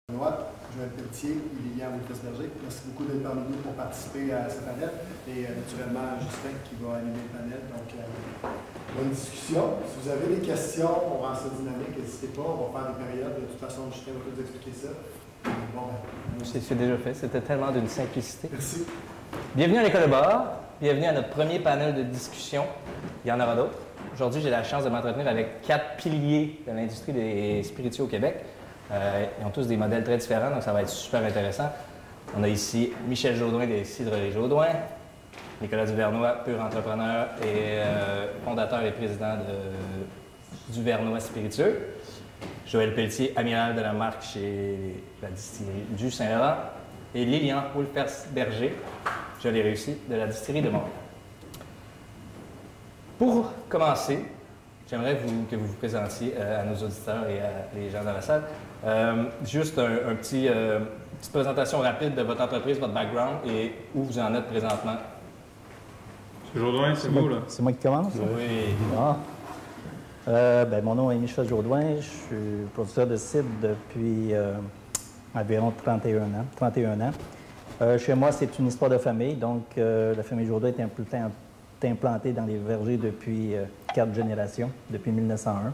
Joël Pelletier et Liliane Wilfes-Berger. Merci beaucoup d'être parmi nous pour participer à ce panel. Et naturellement, Justin qui va animer le panel. Donc, bonne discussion. Si vous avez des questions pour rendre ça dynamique, n'hésitez pas. On va faire des périodes. De toute façon, Justin va vous expliquer ça. Bon, c'est déjà fait. C'était tellement d'une simplicité. Merci. Bienvenue à l'École de Bar. Bienvenue à notre premier panel de discussion. Il y en aura d'autres. Aujourd'hui, j'ai la chance de m'entretenir avec 4 piliers de l'industrie des spiritueux au Québec. Ils ont tous des modèles très différents, donc ça va être super intéressant. On a ici Michel Jaudoin des Cidreries Jaudoin, Nicolas Duvernois, pur entrepreneur et fondateur et président du Duvernois Spiritueux. Joël Pelletier, amiral de la marque chez la distillerie du Saint-Laurent. Et Liliane Wilfes-Berger, je l'ai réussi, de la distillerie de Montréal. Pour commencer, j'aimerais que vous vous présentiez à nos auditeurs et à les gens dans la salle. Juste une petite présentation rapide de votre entreprise, votre background et où vous en êtes présentement. M. Jaudoin, c'est vous, là? C'est moi qui commence? Oui. Ah. Mon nom est Michel Jaudoin. Je suis producteur de cidre depuis environ 31 ans. Chez moi, c'est une histoire de famille. Donc, la famille Jaudoin est implantée dans les vergers depuis 4 générations, depuis 1901.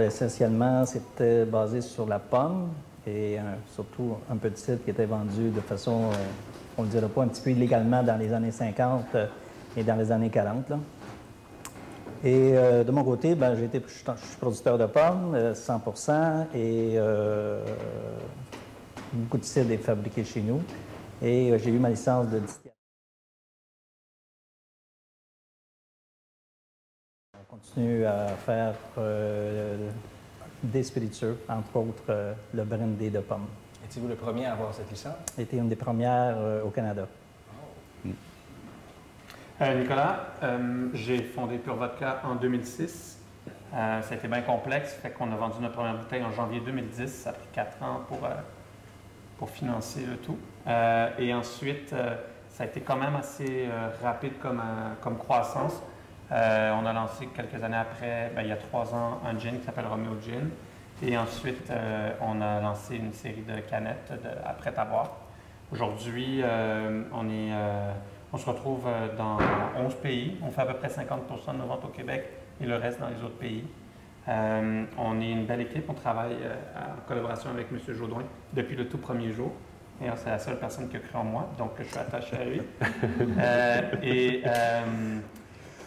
Essentiellement, c'était basé sur la pomme et surtout un peu de cidre qui était vendu de façon, on ne dirait pas, un petit peu illégalement dans les années 50 et dans les années 40. Là. Et de mon côté, je suis producteur de pommes, 100%, et beaucoup de cidre est fabriqué chez nous. Et j'ai eu ma licence de distillation. On continue à faire des spiritueux, entre autres le brandy de pommes. Étiez-vous le premier à avoir cette licence? C'était une des premières au Canada. Oh. Nicolas, j'ai fondé Pure Vodka en 2006. Ça a été bien complexe, fait qu'on a vendu notre première bouteille en janvier 2010. Ça a pris 4 ans pour financer le tout. Et ensuite, ça a été quand même assez rapide comme croissance. On a lancé quelques années après, il y a 3 ans, un gin qui s'appelle Romeo Gin. Et ensuite, on a lancé une série de canettes prêtes à boire. Aujourd'hui, on se retrouve dans 11 pays. On fait à peu près 50% de nos ventes au Québec et le reste dans les autres pays. On est une belle équipe. On travaille en collaboration avec M. Jaudoin depuis le tout premier jour. Et c'est la seule personne qui a cru en moi, donc je suis attaché à lui.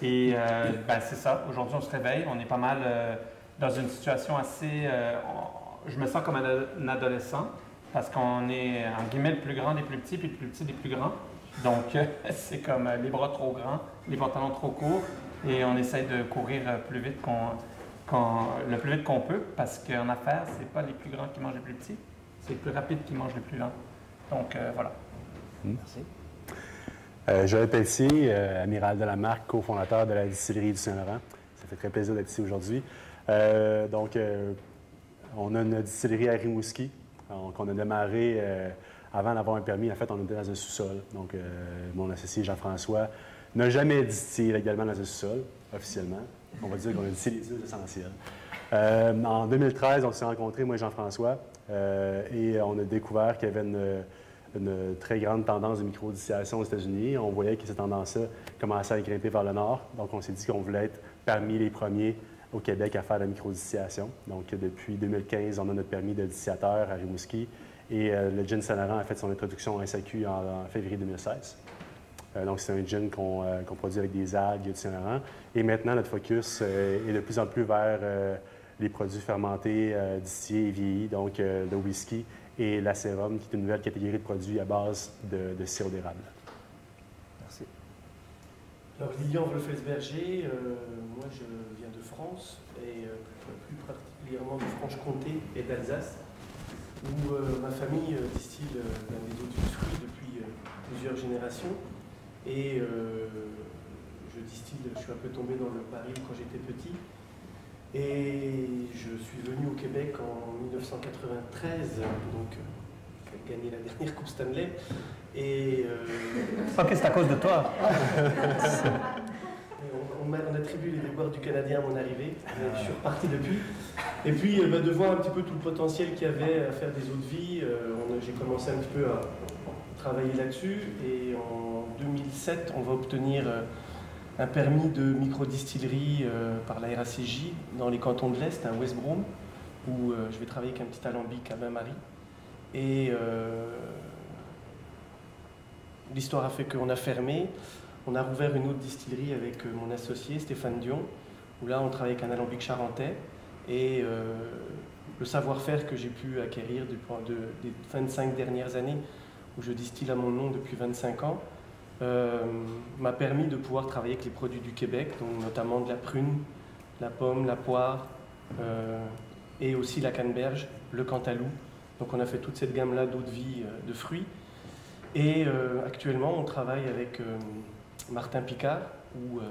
C'est ça. Aujourd'hui, on se réveille. On est pas mal dans une situation assez... je me sens comme un adolescent parce qu'on est, en guillemets, le plus grand des plus petits puis le plus petit des plus grands. Donc, c'est comme les bras trop grands, les pantalons trop courts et on essaie de courir plus vite le plus vite qu'on peut parce qu'en affaires, c'est pas les plus grands qui mangent les plus petits, c'est les plus rapides qui mangent les plus lents. Donc, voilà. Merci. Joël Pelletier, amiral de la marque, cofondateur de la distillerie du Saint-Laurent. Ça fait très plaisir d'être ici aujourd'hui. On a une distillerie à Rimouski qu'on a démarré avant d'avoir un permis. En fait, on était dans un sous-sol. Donc, mon associé Jean-François n'a jamais distillé légalement dans un sous-sol, officiellement. On va dire qu'on a distillé les huiles essentielles. En 2013, on s'est rencontrés, moi et Jean-François, et on a découvert qu'il y avait une très grande tendance de microdistillation aux États-Unis. On voyait que cette tendance-là commençait à grimper vers le nord. Donc, on s'est dit qu'on voulait être parmi les premiers au Québec à faire de la microdistillation. Donc, depuis 2015, on a notre permis de distillateur à Rimouski. Et le gin Saint-Laurent a fait son introduction en SAQ en février 2016. Donc, c'est un gin qu'on produit avec des algues du Saint-Laurent. Et maintenant, notre focus est de plus en plus vers les produits fermentés, distillés et vieillis, donc le whisky et l'acérum, qui est une nouvelle catégorie de produits à base de sirop d'érable. Merci. Alors, Liliane Wilfes-Berger, moi je viens de France, et plus particulièrement de Franche-Comté et d'Alsace, où ma famille distille des eaux de fruits depuis plusieurs générations. Et je suis un peu tombé dans le baril quand j'étais petit. Et je suis venu au Québec en 1993, donc j'ai gagné la dernière Coupe Stanley. Et Pas que c'est à cause de toi. on on attribue les déboires du Canadien à mon arrivée. Je suis reparti depuis. Et puis de voir un petit peu tout le potentiel qu'il y avait à faire des eaux de vie, j'ai commencé un petit peu à travailler là-dessus. Et en 2007, on va obtenir un permis de microdistillerie par la RACJ dans les cantons de l'Est, à West Brom, où je vais travailler avec un petit alambic à Bain-Marie. Et l'histoire a fait qu'on a fermé. On a rouvert une autre distillerie avec mon associé Stéphane Dion, où là on travaille avec un alambic charentais. Et le savoir-faire que j'ai pu acquérir des 25 dernières années, où je distille à mon nom depuis 25 ans, m'a permis de pouvoir travailler avec les produits du Québec, donc notamment de la prune, la pomme, la poire, et aussi la canneberge, le cantalou. Donc on a fait toute cette gamme-là d'eau de vie de fruits. Et actuellement, on travaille avec Martin Picard, où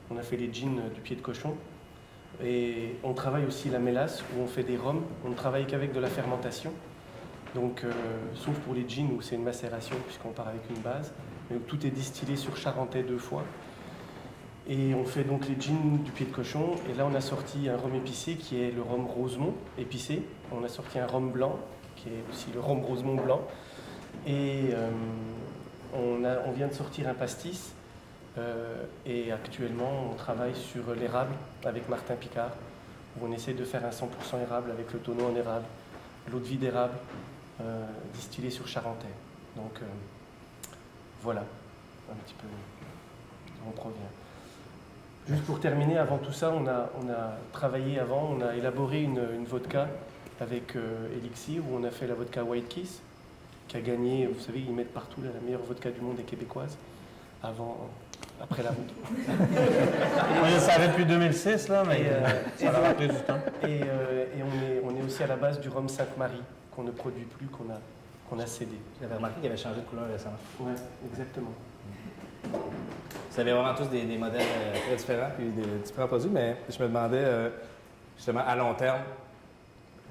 on a fait les gins du pied de cochon. Et on travaille aussi la mélasse, où on fait des rhums. On ne travaille qu'avec de la fermentation. Donc, sauf pour les gins, où c'est une macération, puisqu'on part avec une base. Mais où tout est distillé sur charentais 2 fois. Et on fait donc les gins du pied de cochon. Et là, on a sorti un rhum épicé, qui est le rhum Rosemont épicé. On a sorti un rhum blanc, qui est aussi le rhum Rosemont blanc. Et on vient de sortir un pastis. Et actuellement, on travaille sur l'érable avec Martin Picard, où on essaie de faire un 100% érable avec le tonneau en érable, l'eau de vie d'érable distillée sur charentais. Donc voilà un petit peu d'où on provient. Juste pour terminer, avant tout ça, on a travaillé avant, on a élaboré une vodka avec Elixir, où on a fait la vodka White Kiss, qui a gagné, vous savez, ils mettent partout là, la meilleure vodka du monde est québécoise, après la route. Moi, je savais depuis 2006, là, mais ça va rappeler du temps. Et on est aussi à la base du rhum Sainte-Marie, qu'on ne produit plus, qu'on a cédé. J'avais remarqué qu'il avait changé de couleur récemment. Oui, exactement. Vous avez vraiment tous des modèles très différents puis des différents produits, mais je me demandais justement à long terme,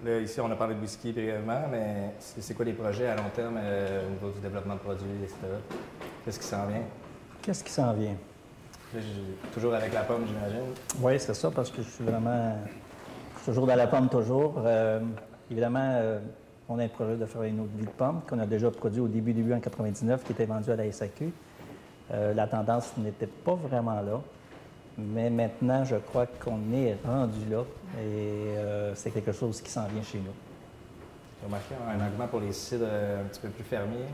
là, ici on a parlé de whisky brièvement, mais c'est quoi les projets à long terme au niveau du développement de produits, etc. Qu'est-ce qui s'en vient? Qu'est-ce qui s'en vient? Là, toujours avec la pomme, j'imagine. Oui, c'est ça, parce que je suis toujours dans la pomme, toujours. Évidemment, on a un projet de faire une autre vie de pomme qu'on a déjà produit au début en 99, qui était vendu à la SAQ. La tendance n'était pas vraiment là, mais maintenant, je crois qu'on est rendu là et c'est quelque chose qui s'en vient chez nous. J'ai remarqué un engouement pour les cidres un petit peu plus fermiers.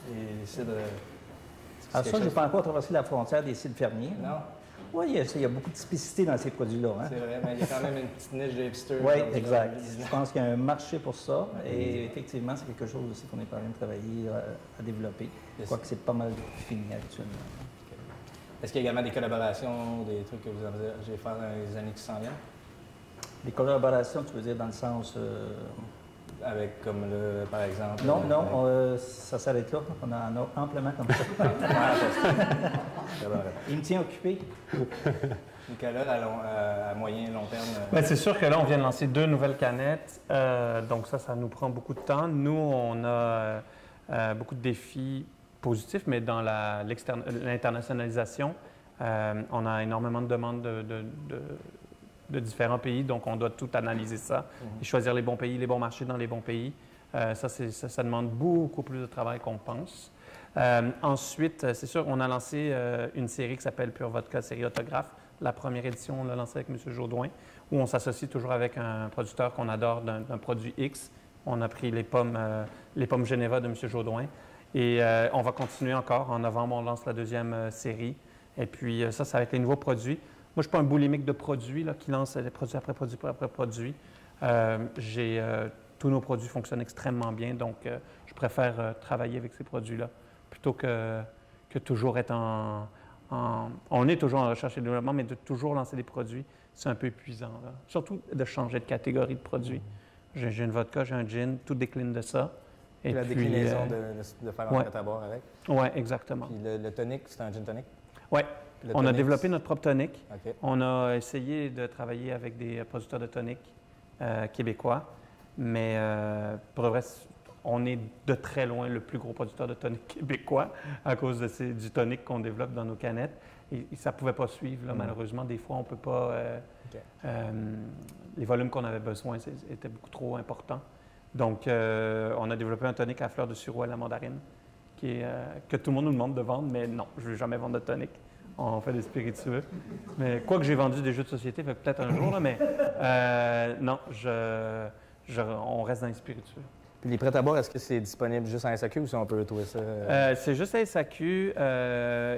Et les cidres... Alors ça, je n'ai pas encore traversé la frontière des cidres fermiers. Non? Oui, il y a beaucoup de spécificité dans ces produits-là. Hein? C'est vrai, mais il y a quand même une petite niche de hipster. Oui, exact. Je pense qu'il y a un marché pour ça. Et effectivement, c'est quelque chose aussi qu'on est en train de travailler à développer. Je crois que c'est pas mal fini actuellement. Okay. Est-ce qu'il y a également des collaborations, des trucs que vous envisagez faire dans les années qui s'en viennent? Des collaborations, tu veux dire dans le sens... Avec, comme le, par exemple... Non, ça s'arrête là. On en a amplement comme ça. Il me tient occupé. Nicolas, à moyen et long terme... Bien, c'est sûr que là, on vient de lancer 2 nouvelles canettes. Donc ça nous prend beaucoup de temps. Nous, on a beaucoup de défis positifs, mais dans l'internationalisation, on a énormément de demandes de différents pays, donc on doit tout analyser ça et choisir les bons pays, les bons marchés dans les bons pays. Ça demande beaucoup plus de travail qu'on pense. Ensuite, c'est sûr, on a lancé une série qui s'appelle Pure Vodka, série autographe. La première édition, on l'a lancée avec M. Jourdouin, où on s'associe toujours avec un producteur qu'on adore d'un produit X. On a pris les pommes Geneva de M. Jourdouin. Et on va continuer encore. En novembre, on lance la 2e série. Et puis ça va être les nouveaux produits. Moi, je ne suis pas un boulimique de produits là, qui lance les produits après produits après produits. Tous nos produits fonctionnent extrêmement bien, donc je préfère travailler avec ces produits-là plutôt que toujours être on est toujours en recherche et développement, mais de toujours lancer des produits, c'est un peu épuisant. Là. Surtout de changer de catégorie de produits. J'ai une vodka, j'ai un gin, tout décline de ça. Et la déclinaison de faire un à boire avec. Oui, exactement. Puis le tonic, c'est un gin tonic? Oui. On a développé notre propre tonic. Okay. On a essayé de travailler avec des producteurs de tonic québécois, mais pour le reste, on est de très loin le plus gros producteur de tonic québécois à cause du tonic qu'on développe dans nos canettes. Et ça ne pouvait pas suivre, là, malheureusement. Des fois, on ne peut pas... les volumes qu'on avait besoin étaient beaucoup trop importants. Donc, on a développé un tonic à fleur de sureau à la mandarine que tout le monde nous demande de vendre, mais non, je ne vais jamais vendre de tonic. On fait des spiritueux. Mais quoi que j'ai vendu des jeux de société, peut-être un jour, là, mais non, on reste dans les spiritueux. Puis les prêts à boire, est-ce que c'est disponible juste en SAQ ou si on peut trouver ça? C'est juste à SAQ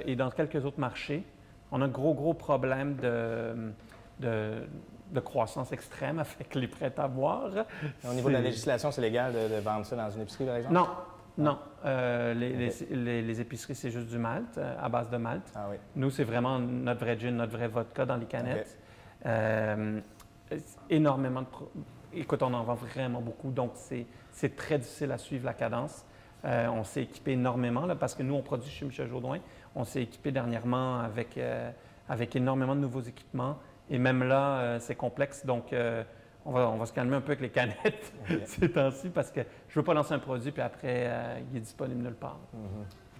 et dans quelques autres marchés. On a un gros problème de croissance extrême avec les prêts à boire. Au niveau de la législation, c'est légal de vendre ça dans une épicerie, par exemple? Non. Les épiceries, c'est juste du malt, à base de malt. Ah oui. Nous, c'est vraiment notre vrai gin, notre vrai vodka dans les canettes. Énormément de... Écoute, on en vend vraiment beaucoup, donc c'est très difficile à suivre la cadence. On s'est équipé énormément, là, parce que nous, on produit chez Michel Jourdain. On s'est équipé dernièrement avec énormément de nouveaux équipements. Et même là, c'est complexe, donc on va se calmer un peu avec les canettes ces temps-ci, parce que je ne veux pas lancer un produit, puis après, il est disponible nulle part.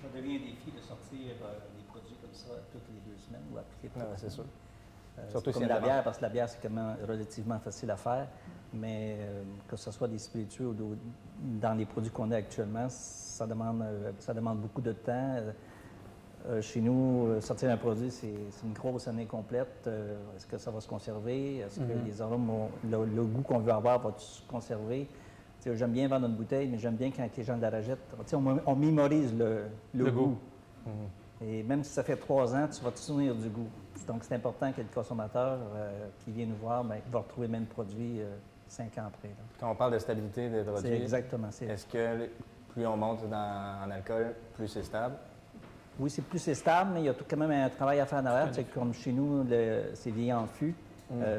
Ça devient un défi de sortir des produits comme ça toutes les 2 semaines ou appliquer tout. C'est sûr. Surtout comme la bière, parce que la bière, c'est quand même relativement facile à faire. Mais que ce soit des spiritueux ou dans les produits qu'on a actuellement, ça demande beaucoup de temps. Chez nous, sortir un produit, c'est une grosse année complète. Est-ce que ça va se conserver? Est-ce que les arômes, le goût qu'on veut avoir va se conserver? J'aime bien vendre une bouteille, mais j'aime bien quand les gens la rachètent. On mémorise le goût. Et même si ça fait 3 ans, tu vas te souvenir du goût. Donc, c'est important que le consommateur qui vient nous voir, il va retrouver le même produit 5 ans après. Là. Quand on parle de stabilité des produits, c'est exactement ça. Est-ce que plus on monte en alcool, plus c'est stable? Oui, c'est stable, mais il y a quand même un travail à faire en arrière. Comme chez nous, c'est vieilli en fût.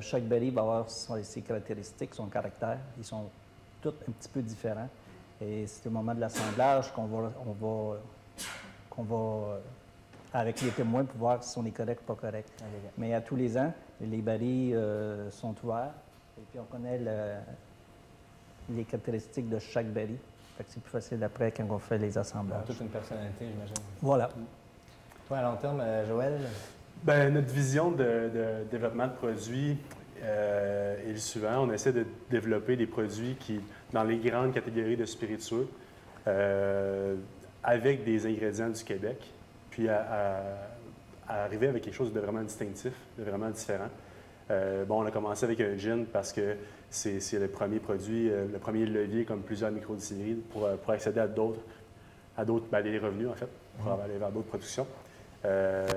Chaque berry va avoir ses caractéristiques, son caractère. Ils sont tous un petit peu différents. Et c'est au moment de l'assemblage qu'on va avec les témoins pour voir si on est correct ou pas correct. Okay. Mais à tous les ans, les barils sont ouverts et puis on connaît les caractéristiques de chaque baril. C'est plus facile après quand on fait les assemblages. Toute une personnalité, j'imagine. Voilà. Toi, à long terme, Joël? Bien, notre vision de développement de produits est le suivant. On essaie de développer des produits qui, dans les grandes catégories de spiritueux, avec des ingrédients du Québec, puis à arriver avec quelque chose de vraiment distinctif, de vraiment différent. On a commencé avec un gin parce que c'est le premier produit, le premier levier, comme plusieurs microdistilleries, pour accéder à d'autres des revenus, en fait, pour aller vers d'autres productions.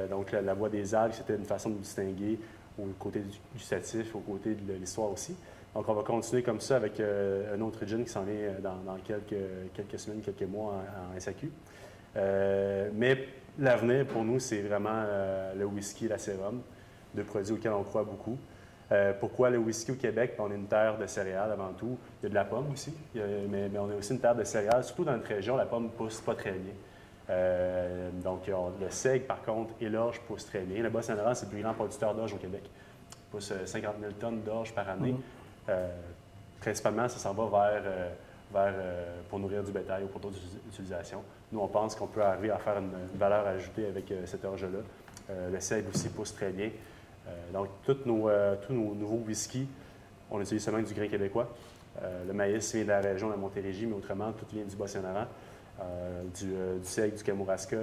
Donc, la voie des algues, c'était une façon de nous distinguer au côté du gustatif, au côté de l'histoire aussi. Donc, on va continuer comme ça avec un autre gin qui s'en vient dans quelques semaines, quelques mois en SAQ. Mais l'avenir, pour nous, c'est vraiment le whisky et la sérum, 2 produits auxquels on croit beaucoup. Pourquoi le whisky au Québec? On est une terre de céréales avant tout. Il y a de la pomme aussi, mais on est aussi une terre de céréales. Surtout dans notre région, la pomme ne pousse pas très bien. Donc, le seigle, par contre, et l'orge poussent très bien. Le Bas-Saint-Laurent, c'est le plus grand producteur d'orge au Québec. Il pousse 50 000 tonnes d'orge par année. Principalement, ça s'en va vers pour nourrir du bétail ou pour d'autres utilisations. Nous, on pense qu'on peut arriver à faire une valeur ajoutée avec cette orge-là. Le seigle aussi pousse très bien. Donc, tous nos nouveaux whiskies, on utilise seulement du grain québécois. Le maïs vient de la région de la Montérégie, mais autrement, tout vient du Bas-Saint-Laurent, du seigle du Kamouraska,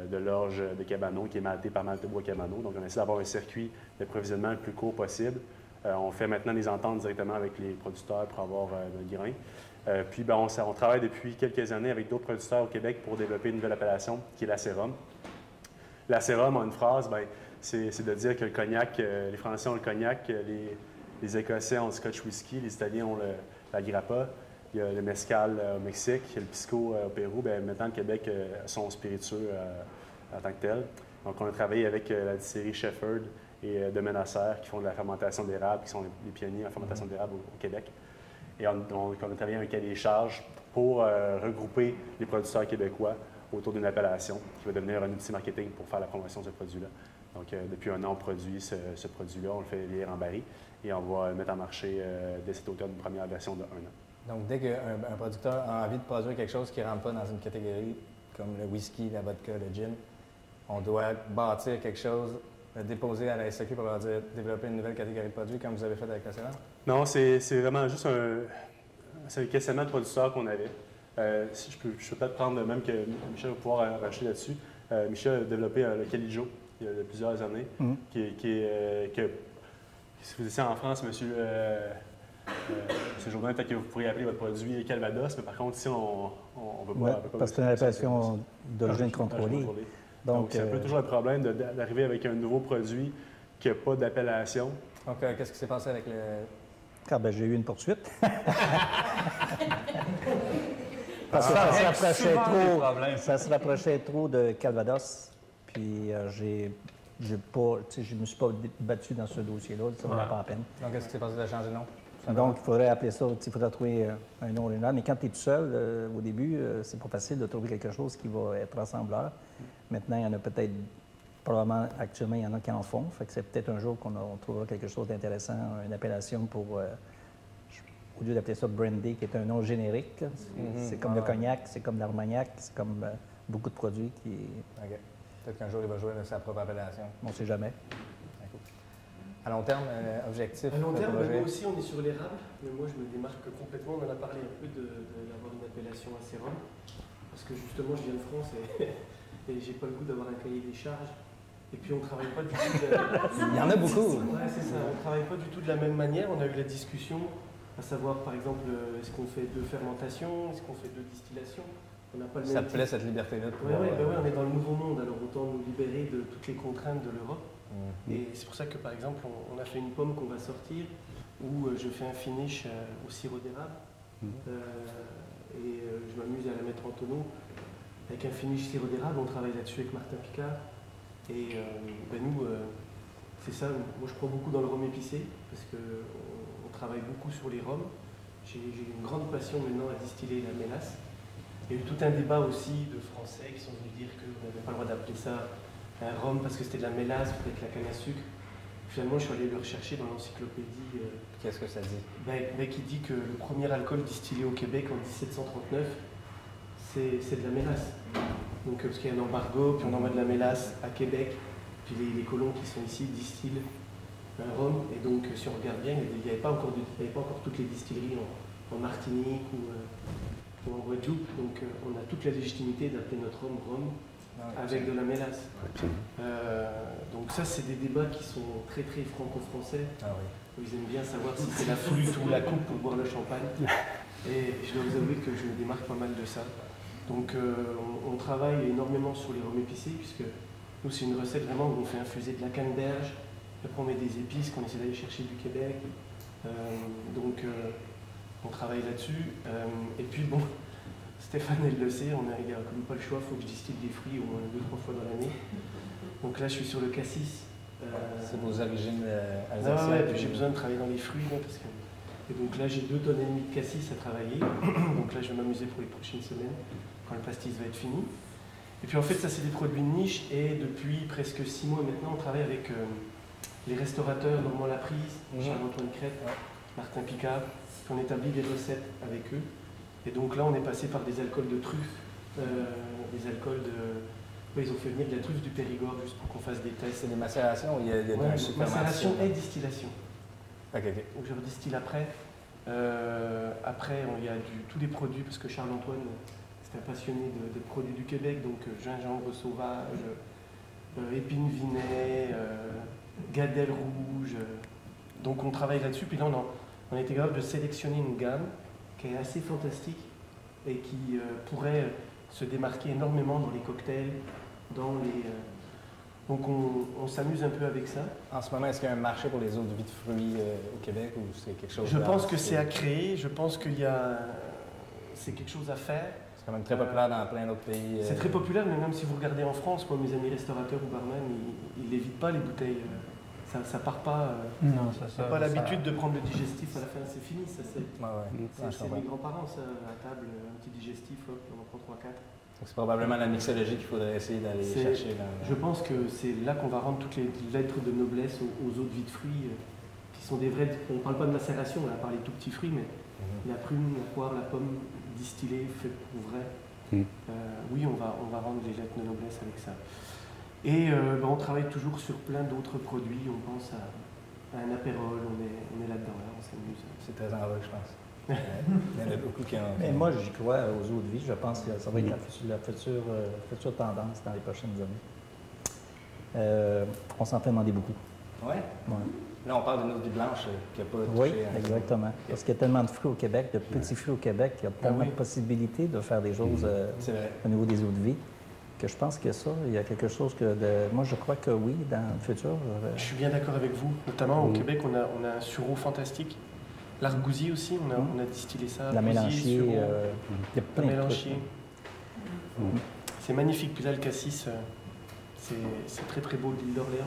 de l'orge de Cabano, qui est malté par Malte Bois Cabano. Donc, on essaie d'avoir un circuit d'approvisionnement le plus court possible. On fait maintenant des ententes directement avec les producteurs pour avoir notre grain. Puis, on travaille depuis quelques années avec d'autres producteurs au Québec pour développer une nouvelle appellation, qui est la sérum. La sérum, en une phrase, c'est de dire que le cognac, les Français ont le cognac, les Écossais ont le Scotch whisky, les Italiens ont la grappa, il y a le mezcal au Mexique, il y a le pisco au Pérou. Maintenant, le Québec sont spiritueux en tant que tel. Donc, on a travaillé avec la distillerie Shefford et de Menaceur qui font de la fermentation d'érable, qui sont les pionniers en fermentation d'érable au Québec. Et on a travaillé avec un cahier des charges pour regrouper les producteurs québécois autour d'une appellation qui va devenir un outil marketing pour faire la promotion de ce produit-là. Donc, depuis 1 an, on produit ce produit-là, on le fait lire en baril et on va le mettre en marché dès cet automne, une première version de 1 an. Donc, dès qu'un producteur a envie de produire quelque chose qui ne rentre pas dans une catégorie comme le whisky, la vodka, le gin, on doit bâtir quelque chose, le déposer à la SAQ pour leur dire développer une nouvelle catégorie de produits comme vous avez fait avec la Céline? Non, c'est vraiment juste c'est un questionnement de producteur qu'on avait. Si je peux peut-être prendre même que Michel va pouvoir racheter là-dessus. Michel a développé le Calijo il y a plusieurs années, si vous étiez en France, monsieur Jourdain, peut-être que vous pourriez appeler votre produit Calvados, mais par contre, ici, on ne peut pas. Parce que c'est une appellation d'origine contrôlée. Donc, c'est un peu toujours le problème d'arriver avec un nouveau produit qui n'a pas d'appellation. Donc, qu'est-ce qui s'est passé avec le. Ah, ben, j'ai eu une poursuite. Parce que ça se rapprochait trop de Calvados. Puis, je ne me suis pas battu dans ce dossier-là. Ça ne valait pas la peine. Donc, qu'est-ce qui s'est passé de changer de nom? Donc, il faudrait appeler ça, il faudrait trouver un nom original. Mais quand tu es tout seul, au début, c'est pas facile de trouver quelque chose qui va être rassembleur. Maintenant, il y en a peut-être, probablement, actuellement, il y en a qui en font. Fait que c'est peut-être un jour qu'on trouvera quelque chose d'intéressant, une appellation pour, au lieu d'appeler ça brandy, qui est un nom générique. C'est comme le cognac, c'est comme l'armagnac, c'est comme beaucoup de produits qui... OK. Peut-être qu'un jour, il va jouer sa propre appellation. On ne sait jamais. À long terme, objectif? À long terme, nous aussi, on est sur l'érable. Mais moi, je me démarque complètement. On en a parlé un peu d'avoir une appellation assez rhum. Parce que justement, je viens de France et j'ai pas le goût d'avoir un cahier des charges. Et puis, on ne travaille pas du tout Il y en a beaucoup. Ouais, c'est ça. On ne travaille pas du tout de la même manière. On a eu la discussion, à savoir, par exemple, est-ce qu'on fait 2 fermentations, est-ce qu'on fait 2 distillations. On n'a pas le même. Ça te plaît, cette liberté-là? Oui, on est dans le nouveau monde. Alors, autant nous libérer de toutes les contraintes de l'Europe. Et c'est pour ça que, par exemple, on a fait une pomme qu'on va sortir où je fais un finish au sirop d'érable. Je m'amuse à la mettre en tonneau avec un finish sirop d'érable. On travaille là-dessus avec Martin Picard. Et nous, c'est ça. Moi, je crois beaucoup dans le rhum épicé parce qu'on travaille beaucoup sur les rhums. J'ai une grande passion maintenant à distiller la mélasse. Il y a eu tout un débat aussi de Français qui sont venus dire qu'on n'avait pas le droit d'appeler ça un rhum parce que c'était de la mélasse, peut-être la canne à sucre. Finalement, je suis allé le rechercher dans l'encyclopédie. Qu'est-ce que ça dit? Qui dit que le premier alcool distillé au Québec en 1739, c'est de la mélasse. Donc, parce qu'il y a un embargo, puis on envoie de la mélasse à Québec, puis les colons qui sont ici distillent un rhum. Et donc, si on regarde bien, il n'y avait pas encore toutes les distilleries en Martinique ou en Guadeloupe. Donc, on a toute la légitimité d'appeler notre rhum avec de la mélasse. Donc ça, c'est des débats qui sont très très franco-français. Où ils aiment bien savoir si c'est la flûte ou la coupe pour boire le champagne. Et je dois vous avouer que je me démarque pas mal de ça. Donc on travaille énormément sur les rhums épicés, puisque nous, c'est une recette vraiment où on fait infuser de la canneberge, après on met des épices qu'on essaie d'aller chercher du Québec. On travaille là-dessus. Et puis bon, Stéphane, elle le sait, il n'y a comme pas le choix, il faut que je distille des fruits au moins 2-3 fois dans l'année. Donc là, je suis sur le cassis. C'est vos origines alsaciennes. Ouais, puis j'ai besoin de travailler dans les fruits. Là, Et donc là, j'ai 2,5 tonnes de cassis à travailler. Donc là, je vais m'amuser pour les prochaines semaines, quand le pastis va être fini. Et puis en fait, ça, c'est des produits de niche. Et depuis presque 6 mois maintenant, on travaille avec les restaurateurs Normand Laprise, Charles-Antoine Crête, Martin Picard. Puis on établit des recettes avec eux. Et donc là, on est passé par des alcools de truffe, des alcools de... Ils ont fait venir de la truffe du Périgord juste pour qu'on fasse des tests. C'est des macérations ou il y a un macération et distillation. Donc je redistille après. Après, il y a tous les produits, parce que Charles-Antoine, c'est un passionné des produits du Québec, donc gingembre sauvage, épine vinet, gadelle rouge. Donc on travaille là-dessus. Puis là, on a été capable de sélectionner une gamme qui est assez fantastique et qui pourrait se démarquer énormément dans les cocktails, donc on s'amuse un peu avec ça. En ce moment, est-ce qu'il y a un marché pour les eaux de vie de fruits au Québec ou c'est quelque chose... Je pense que c'est à créer, je pense c'est quelque chose à faire. C'est quand même très populaire dans plein d'autres pays. C'est très populaire, mais même si vous regardez en France, moi, mes amis restaurateurs ou barman, ils n'évitent pas les bouteilles. Ça part pas. Non, ça pas l'habitude de prendre le digestif à la fin, c'est fini. Ça, c'est mes grands-parents, ça, à table, un petit digestif, hop, on en prend 3-4. C'est probablement la mixologie qu'il faudrait essayer d'aller chercher. Je pense que c'est là qu'on va rendre toutes les lettres de noblesse aux eaux de vie de fruits, qui sont des vrais... On ne parle pas de macération, on a parlé de tout petits fruits, mais La prune, la poire, la pomme distillée, faite pour vrai. Oui, on va rendre les lettres de noblesse avec ça. Et on travaille toujours sur plein d'autres produits. On pense à un apérole, on est là-dedans, là, on s'amuse. C'est très en vogue, je pense. Il y en a beaucoup qui ont. Mais moi, j'y crois aux eaux de vie. Je pense que ça va être la future tendance dans les prochaines années. On s'en fait demander beaucoup. Oui? Ouais. Là, on parle d'une eau de vie blanche qui n'a pas touché. Oui, exactement. Parce qu'il y a tellement de fruits au Québec, de petits fruits au Québec, il y a tellement de possibilités de faire des choses au niveau des eaux de vie, que je pense que ça, il y a quelque chose moi, je crois que oui, dans le futur. Je suis bien d'accord avec vous. Notamment au Québec, on a un sureau fantastique. L'argousier aussi, on a distillé ça. La mélanchier, il y a plein de trucs. C'est magnifique. Puis là, le cassis, c'est très très beau de l'île d'Orléans.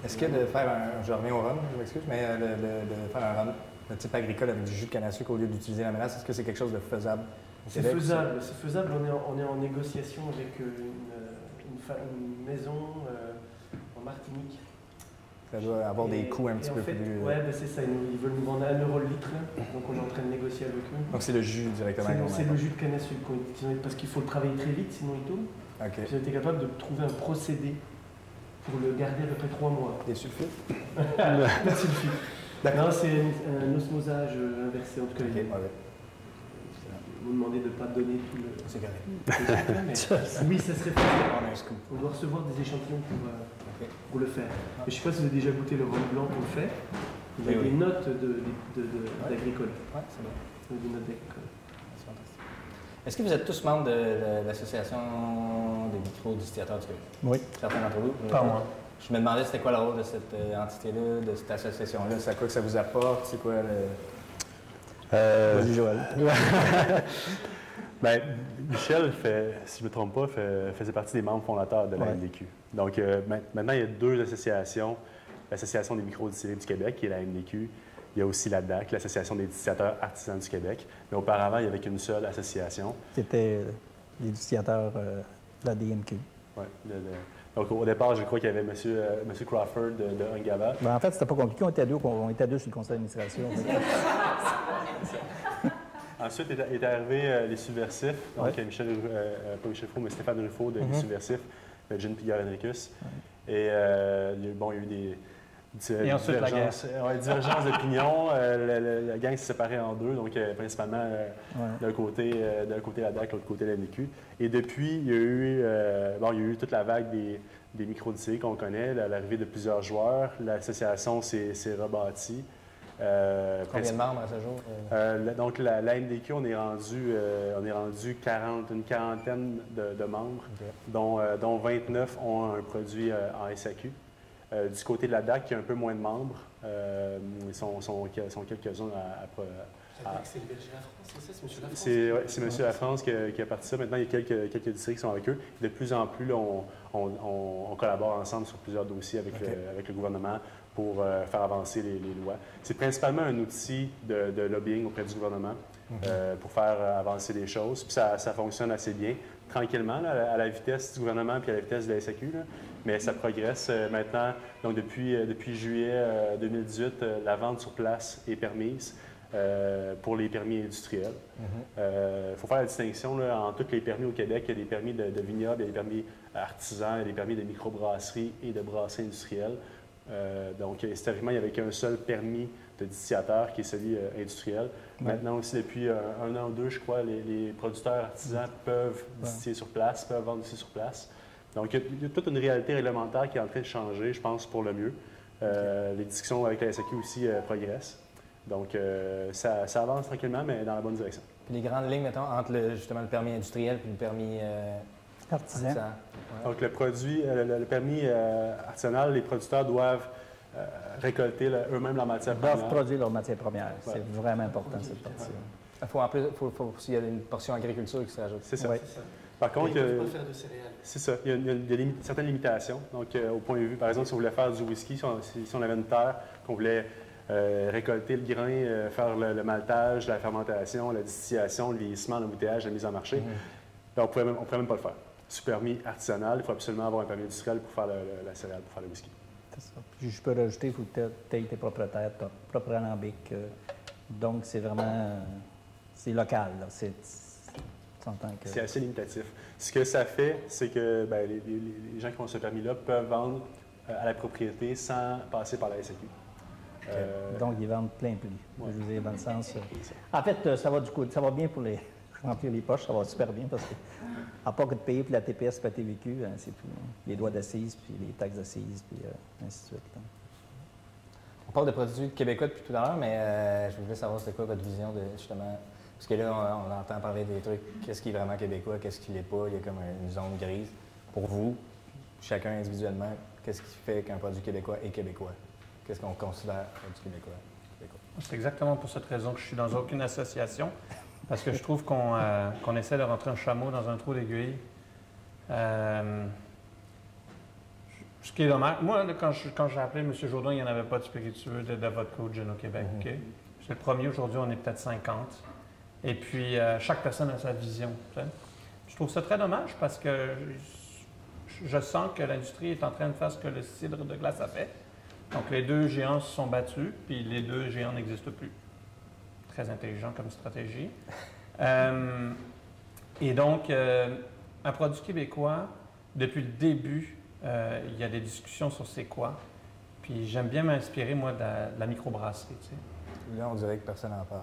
Est-ce que de faire je reviens au rhum, je m'excuse, mais de faire un rhum de type agricole avec du jus de canne à sucre au lieu d'utiliser la mélasse, est-ce que c'est quelque chose de faisable? C'est faisable, c'est faisable. On est en négociation avec une maison en Martinique. Ça doit avoir des coûts un petit peu plus. Oui, c'est ça. Ils veulent nous vendre à 1 € le litre. Donc on est en train de négocier avec eux. Donc c'est le jus directement. C'est le jus de canne à sucre. Parce qu'il faut le travailler très vite, sinon il tourne. Okay. J'ai été capable de trouver un procédé pour le garder à peu près 3 mois. Des sulfites? Des sulfites. Non, c'est un osmosage inversé en tout cas. Okay, Vous demandez de ne pas donner tout le. C'est correct. Oui, ça serait facile. On doit recevoir des échantillons pour le faire. Mais je ne sais pas si vous avez déjà goûté le rhum blanc qu'on fait. Il y a des notes d'agricole. Oui, c'est bon. Des notes d'agricole. C'est fantastique. Est-ce que vous êtes tous membres de l'Association des microdistillateurs du Québec? Oui. Certains d'entre vous? Pas moi. Je me demandais c'était quoi le rôle de cette entité-là, de cette association-là. C'est à quoi que ça vous apporte? C'est quoi le. Vas-y, Joël. Bien, Michel, si je ne me trompe pas, faisait partie des membres fondateurs de la MDQ. Donc, maintenant, il y a 2 associations. L'Association des microdistillés du Québec, qui est la MDQ. Il y a aussi la DAC, l'Association des distillateurs artisans du Québec. Mais auparavant, il n'y avait qu'une seule association. C'était les distillateurs de la DMQ. Oui. Donc, au départ, je crois qu'il y avait M. Crawford de Ungava. Ben, en fait, c'était pas compliqué. On était deux sur le conseil d'administration. Ensuite est arrivé les Subversifs, donc pas Michel Roux, mais Stéphane Ruffaut de Les Subversifs, Gene Pigueur-Henricus. Et il y a eu des divergences d'opinion. La gang s'est séparée en 2, donc principalement d'un côté la DAC, de l'autre côté la MDQ. Et depuis, il y a eu toute la vague des microdistillés qu'on connaît, l'arrivée de plusieurs joueurs. L'association s'est rebâtie. Combien de membres à ce jour? Donc, la MDQ, on est rendu une quarantaine de membres, dont 29 ont un produit en SAQ. Du côté de la DAC, il y a un peu moins de membres. Ils sont quelques-uns c'est le berger La France, c'est ça? C'est M. Lafrance? C'est M. Lafrance qui a parti ça. Maintenant, il y a quelques districts qui sont avec eux. De plus en plus, on collabore ensemble sur plusieurs dossiers avec le gouvernement pour faire avancer les lois. C'est principalement un outil de lobbying auprès du gouvernement pour faire avancer les choses. Puis ça fonctionne assez bien, tranquillement, là, à la vitesse du gouvernement puis à la vitesse de la SAQ. Là. Mais ça progresse maintenant. Donc, depuis juillet 2018, la vente sur place est permise pour les permis industriels. Il faut faire la distinction là, entre tous les permis au Québec. Il y a des permis de vignoble, il y a des permis artisans, il y a des permis de microbrasserie et de brasserie industrielle. Donc, historiquement, il n'y avait qu'un seul permis de distillateur qui est celui industriel. Maintenant aussi, depuis 1 an ou 2, je crois, les producteurs artisans peuvent distiller sur place, peuvent vendre aussi sur place. Donc, il y a toute une réalité réglementaire qui est en train de changer, je pense, pour le mieux. Les discussions avec la SAQ aussi progressent. Donc, ça avance tranquillement, mais dans la bonne direction. Puis les grandes lignes, mettons, entre justement le permis industriel et le permis artisan. Donc, le permis artisanal, les producteurs doivent récolter eux-mêmes leur matière première. Ils doivent produire leur matière première. C'est vraiment important, cette partie. Il y a une portion agriculture qui se rajoute. C'est ça. Oui. Par contre, ils ne peuvent pas faire de céréales. C'est ça. Il y a certaines limitations. Donc, au point de vue, par exemple, si on voulait faire du whisky, si on avait une terre, qu'on voulait récolter le grain, faire le maltage, la fermentation, la distillation, le vieillissement, l'embouteillage, la mise en marché, on ne pourrait même pas le faire. Sous permis artisanal, il faut absolument avoir un permis industriel pour faire la céréale, pour faire le whisky. C'est ça. Puis je peux rajouter, il faut que tu aies tes propriétaires, ton propre alambic, Donc, c'est vraiment, c'est local, là. C'est assez limitatif. Ce que ça fait, c'est que ben, les gens qui ont ce permis-là peuvent vendre à la propriété sans passer par la SAQ. Donc, ils vendent plein prix. Ouais. Je veux dire, dans le sens... En fait, ça va bien pour les remplir les poches, ça va super bien parce que, à part que de payer pour la TPS et la TVQ, c'est tout. Les droits d'assises, puis les taxes d'assises, puis ainsi de suite. On parle de produits québécois depuis tout à l'heure, mais je voulais savoir c'est quoi votre vision de justement. Parce que là, on entend parler des trucs, qu'est-ce qui est vraiment québécois, qu'est-ce qui l'est pas, il y a comme une zone grise. Pour vous, chacun individuellement, qu'est-ce qui fait qu'un produit québécois est québécois? Qu'est-ce qu'on considère produit québécois? C'est exactement pour cette raison que je suis dans aucune association, parce que je trouve qu'on essaie de rentrer un chameau dans un trou d'aiguille. Ce qui est dommage. Moi, quand j'ai appelé M. Jourdain, il n'y en avait pas de spiritueux de vodka ou de gin au Québec. Okay? C'est le premier. Aujourd'hui, on est peut-être 50. Et puis, chaque personne a sa vision. T'sais. Je trouve ça très dommage parce que je sens que l'industrie est en train de faire ce que le cidre de glace a fait. Donc, les deux géants se sont battus, puis les deux géants n'existent plus. Très intelligent comme stratégie. Et donc, un produit québécois, depuis le début, il y a des discussions sur c'est quoi. Puis j'aime bien m'inspirer, moi, de la microbrasserie. Tu sais. Là, on dirait que personne n'en parle.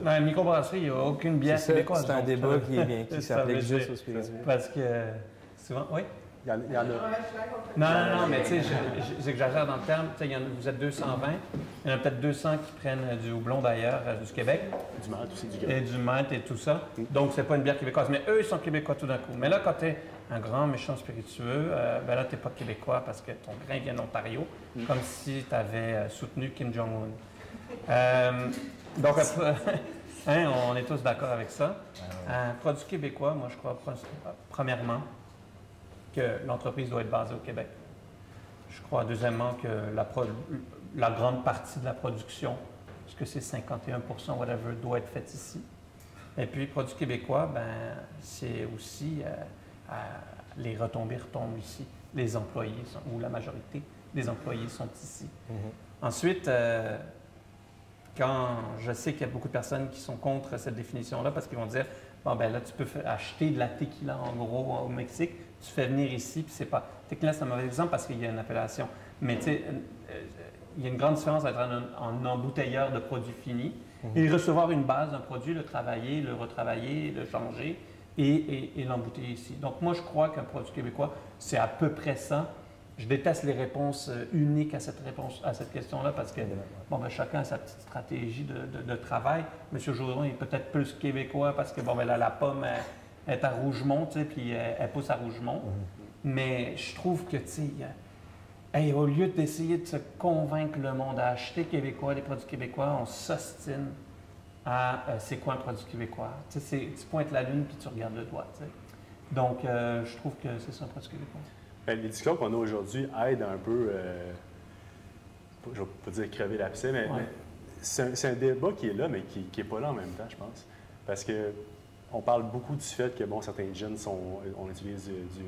Dans la microbrasserie, il n'y a aucune bière québécoise. C'est un débat qui est bien, qui s'applique juste aux spiritueux. Parce que souvent, oui? Il y en a. Non, mais tu sais, j'exagère dans le terme. Vous êtes 220, il y en a peut-être 200 qui prennent du houblon d'ailleurs, du Québec. Du malt aussi, du Et du malt et tout ça. Donc, c'est pas une bière québécoise. Mais eux, ils sont québécois tout d'un coup. Mais là, quand tu es un grand méchant spiritueux, ben là, tu n'es pas québécois parce que ton grain vient d'Ontario, comme si tu avais soutenu Kim Jong-un. Donc, hein, on est tous d'accord avec ça. Un produit québécois, moi, je crois, premièrement, que l'entreprise doit être basée au Québec. Je crois, deuxièmement, que la grande partie de la production, parce que c'est 51 whatever, doit être faite ici. Et puis, produit québécois, ben, c'est aussi les retombées retombent ici. Les employés, ou la majorité des employés sont ici. Ensuite, quand je sais qu'il y a beaucoup de personnes qui sont contre cette définition-là parce qu'ils vont dire, bon, ben là, tu peux acheter de la tequila, en gros, au Mexique, tu fais venir ici, puis c'est pas... Tequila, c'est un mauvais exemple parce qu'il y a une appellation. Mais tu sais, il y a une grande différence entre un embouteilleur de produits finis et recevoir une base d'un produit, le travailler, le retravailler, le changer et l'embouteiller ici. Donc, moi, je crois qu'un produit québécois, c'est à peu près ça. Je déteste les réponses uniques à cette question-là parce que bon, ben, chacun a sa petite stratégie de travail. M. Jourdain est peut-être plus québécois parce que bon, ben, là, la pomme est à Rougemont, puis elle pousse à Rougemont. Mais je trouve que, tu sais, au lieu d'essayer de se convaincre le monde à acheter québécois, des produits québécois, on s'ostine à c'est quoi un produit québécois. Tu sais, tu pointes la lune puis tu regardes le doigt. Tu sais. Donc, je trouve que c'est ça un produit québécois. Les discussions qu'on a aujourd'hui aident un peu, je ne vais pas dire crever l'abcès, mais c'est un débat qui est là, mais qui n'est pas là en même temps, je pense. Parce qu'on parle beaucoup du fait que, bon, certains gins, on utilise du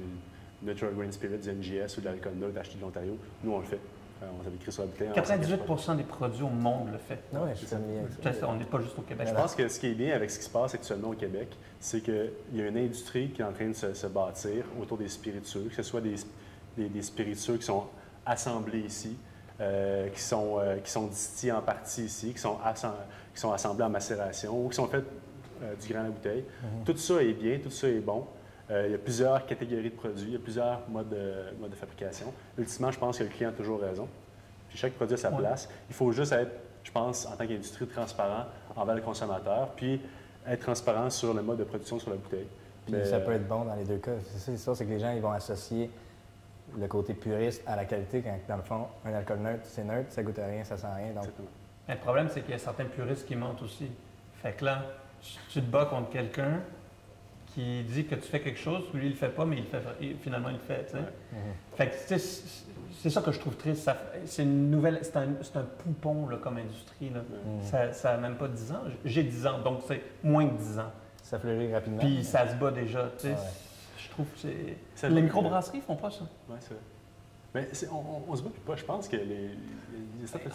Natural Grain Spirit, du NGS ou de l'alcool neutre acheté de l'Ontario. Nous, on le fait. On avait écrit sur la bouteille. 98% des produits au monde le fait. Oui, je suis familier avec ça. On n'est pas juste au Québec. Je pense que ce qui est bien avec ce qui se passe actuellement au Québec, c'est qu'il y a une industrie qui est en train de se bâtir autour des spiritueux, que ce soit des spiritueux qui sont assemblés ici, qui sont distillés en partie ici, qui sont assemblés en macération ou qui sont faits du grain à la bouteille. Tout ça est bien, tout ça est bon. Il y a plusieurs catégories de produits, il y a plusieurs modes de fabrication. Ultimement, je pense que le client a toujours raison. Puis chaque produit a sa place. Il faut juste être, je pense, en tant qu'industrie, transparent envers le consommateur, puis être transparent sur le mode de production sur la bouteille. Puis ça peut être bon dans les deux cas. C'est ça, c'est que les gens ils vont associer le côté puriste à la qualité, quand dans le fond, un alcool neutre, c'est neutre, ça goûte à rien, ça sent rien. Donc... Le problème, c'est qu'il y a certains puristes qui mentent aussi. Fait que là, tu te bats contre quelqu'un qui dit que tu fais quelque chose, lui, il le fait pas, mais finalement, il le fait. Fait que, c'est ça que je trouve triste. C'est une nouvelle, c'est un poupon là, comme industrie. Là. Ça n'a même pas 10 ans. J'ai 10 ans, donc c'est moins que 10 ans. Ça fleurit rapidement. Puis ça se bat déjà. Je trouve que c'est... Les microbrasseries font pas ça. Oui, c'est vrai. Mais on se bat plus pas, je pense que